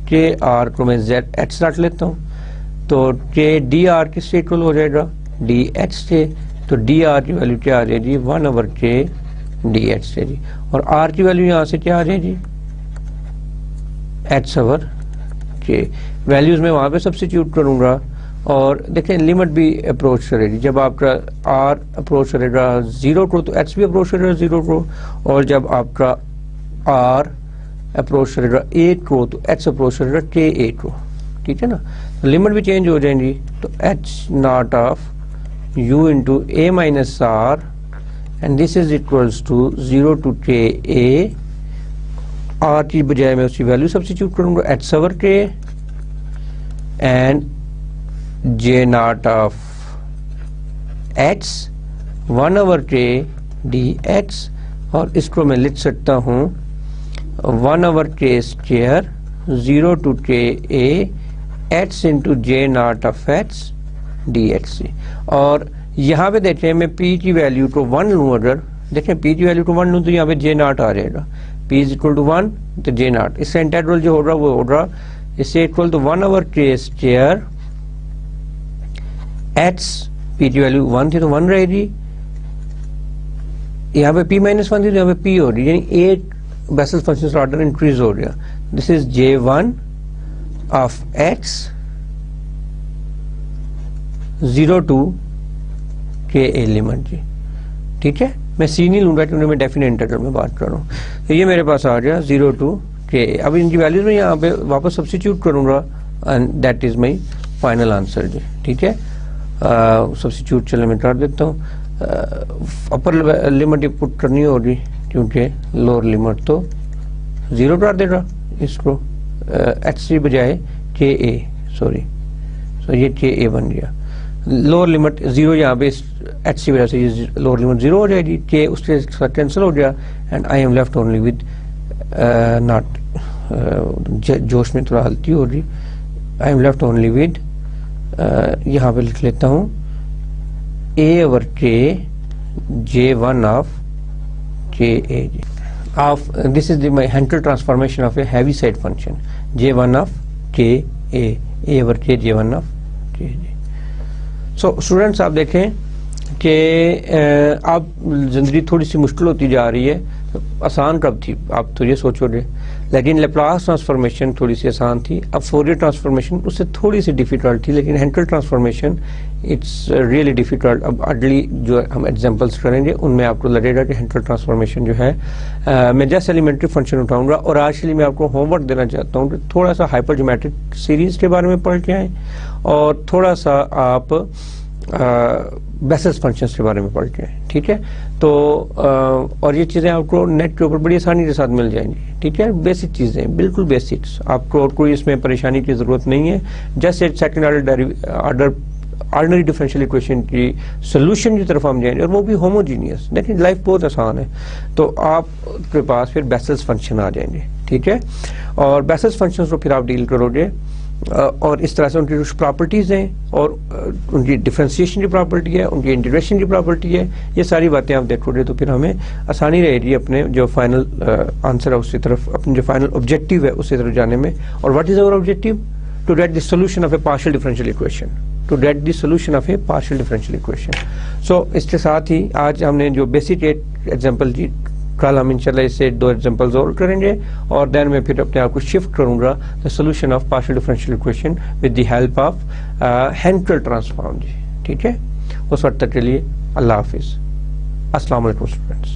के आर को मैं जेड एच रख लेता हूँ, तो के डी आर किससे इक्वल हो जाएगा, डी एच से। तो डी आर की वैल्यू क्या आ जाएगी, 1/k डी एच से जी, और आर की वैल्यू यहाँ से क्या आ जाएगी, h/k। वैल्यूज में वहां पे सब्स्टिट्यूट करूंगा और देखें लिमिट भी अप्रोच करेगी। जब आपका r अप्रोच करेगा 0 को तो h भी अप्रोच करेगा 0 को, और जब आपका r अप्रोच करेगा 8 को तो h अप्रोच करेगा k8 को, ठीक है ना। तो लिमिट भी चेंज हो जाएंगी, तो h naught of u into a minus r and this is equals to 0 to ka, r की बजाय मैं उसकी वैल्यू सब्स्टिट्यूट करूंगा h/k and J not of x 1/k dx, और इसको मैं लिख सकता हूँ 1/k square 0 to k a x into j naught of x dx। और यहाँ पे देखें मैं p की वैल्यू को 1 लूँ, अगर देखें p की वैल्यू को 1 लूँ तो यहाँ पे j नॉट आ जाएगा, p इज इक्वल टू 1 तो j नॉट, इससे इंटीग्रल जो हो रहा वो हो रहा इससे equal to 1/k square x, p की वैल्यू 1 थी तो 1 रहेगी, यहाँ पे p माइनस 1 थी तो यहाँ पे p हो रही, यानी एक बेसल फंक्शन का ऑर्डर इंक्रीज हो गया। This is j1 of x 0 to k a limit जी, ठीक है। मैं c नहीं लूंगा क्योंकि मैं डेफिनेट इंटीग्रल में बात कर रहा हूँ। तो ये मेरे पास आ गया 0 to k a। अब इनकी वैल्यूज में यहाँ पे वापस सब्स्टिट्यूट करूंगा and that is my final answer जी, ठीक है। सब्स्टिट्यूट चलो मैं कर देता हूँ, अपर लिमिट पुट करनी होगी क्योंकि लोअर लिमिट तो 0 कर देगा इसको, एच की बजाय के ए, सॉरी सो ये के ए बन गया, लोअर लिमिट 0 यहाँ पे एच की वजह से ये लोअर लिमिट 0 हो जाएगी, के उसके साथ कैंसिल हो गया and I M left only with not, जोश में थोड़ा हल्की हो रही, I am left only with यहाँ पे लिख लेता हूँ a/k j1 of k a of this is the my Hankel transformation of a Heaviside function j1 of k a/k j1 of k a। so students आप देखें कि अब जिंदगी थोड़ी सी मुश्किल होती जा रही है, आसान कब थी आप तो ये सोचोगे, लेकिन लेप्लास ट्रांसफॉर्मेशन थोड़ी सी आसान थी, अब फोरियर ट्रांसफॉर्मेशन उससे थोड़ी सी डिफिकल्ट थी, लेकिन Henkel transformation it's really difficult. अब अगली जो हम एग्जांपल्स करेंगे उनमें आपको लगेगा कि हैंकल ट्रांसफॉर्मेशन जो है मैं जस्ट एलिमेंट्री फंक्शन उठाऊंगा, और आज के लिए मैं आपको होमवर्क देना चाहता हूँ कि थोड़ा सा हाइपर ज्योमेट्रिक सीरीज के बारे में पढ़ के आए और थोड़ा सा आप बेसिस फंक्शंस के बारे में पढ़ के, ठीक है। तो और ये चीज़ें आपको नेट के ऊपर बड़ी आसानी के साथ मिल जाएंगी, ठीक है। बेसिक चीज़ें, बिल्कुल बेसिक्स, आपको और कोई इसमें परेशानी की ज़रूरत नहीं है। जस्ट एक second order ordinary differential equation की सोल्यूशन की तरफ हम जाएंगे और वो भी होमोजीनियस, लेकिन लाइफ बहुत आसान है। तो आपके पास फिर बेसिस फंक्शन आ जाएंगे, ठीक है। और बेसिस फंक्शन को फिर आप डील करोगे और इस तरह से उनकी कुछ प्रॉपर्टीज़ हैं और उनकी डिफरेंशिएशन की प्रॉपर्टी है, उनकी इंटीग्रेशन की प्रॉपर्टी है, ये सारी बातें आप देखोगे तो फिर हमें आसानी रहेगी अपने जो फाइनल आंसर है उसकी तरफ, अपने जो फाइनल ऑब्जेक्टिव है उसकी तरफ जाने में। और what is our objective? To get the solution of a partial differential equation, to get the solution of a partial differential equation. So इसके साथ ही आज हमने जो बेसिक एग्जाम्पल की, कल हम इंशाल्लाह इससे 2 एग्जांपल्स और करेंगे और देन मैं फिर अपने आप को शिफ्ट करूंगा the solution of partial differential equation with the help of Hankel transform जी, ठीक है। उस वक्त तक के लिए अल्लाह हाफिज, अस्सलाम वालेकुम स्टूडेंट्स।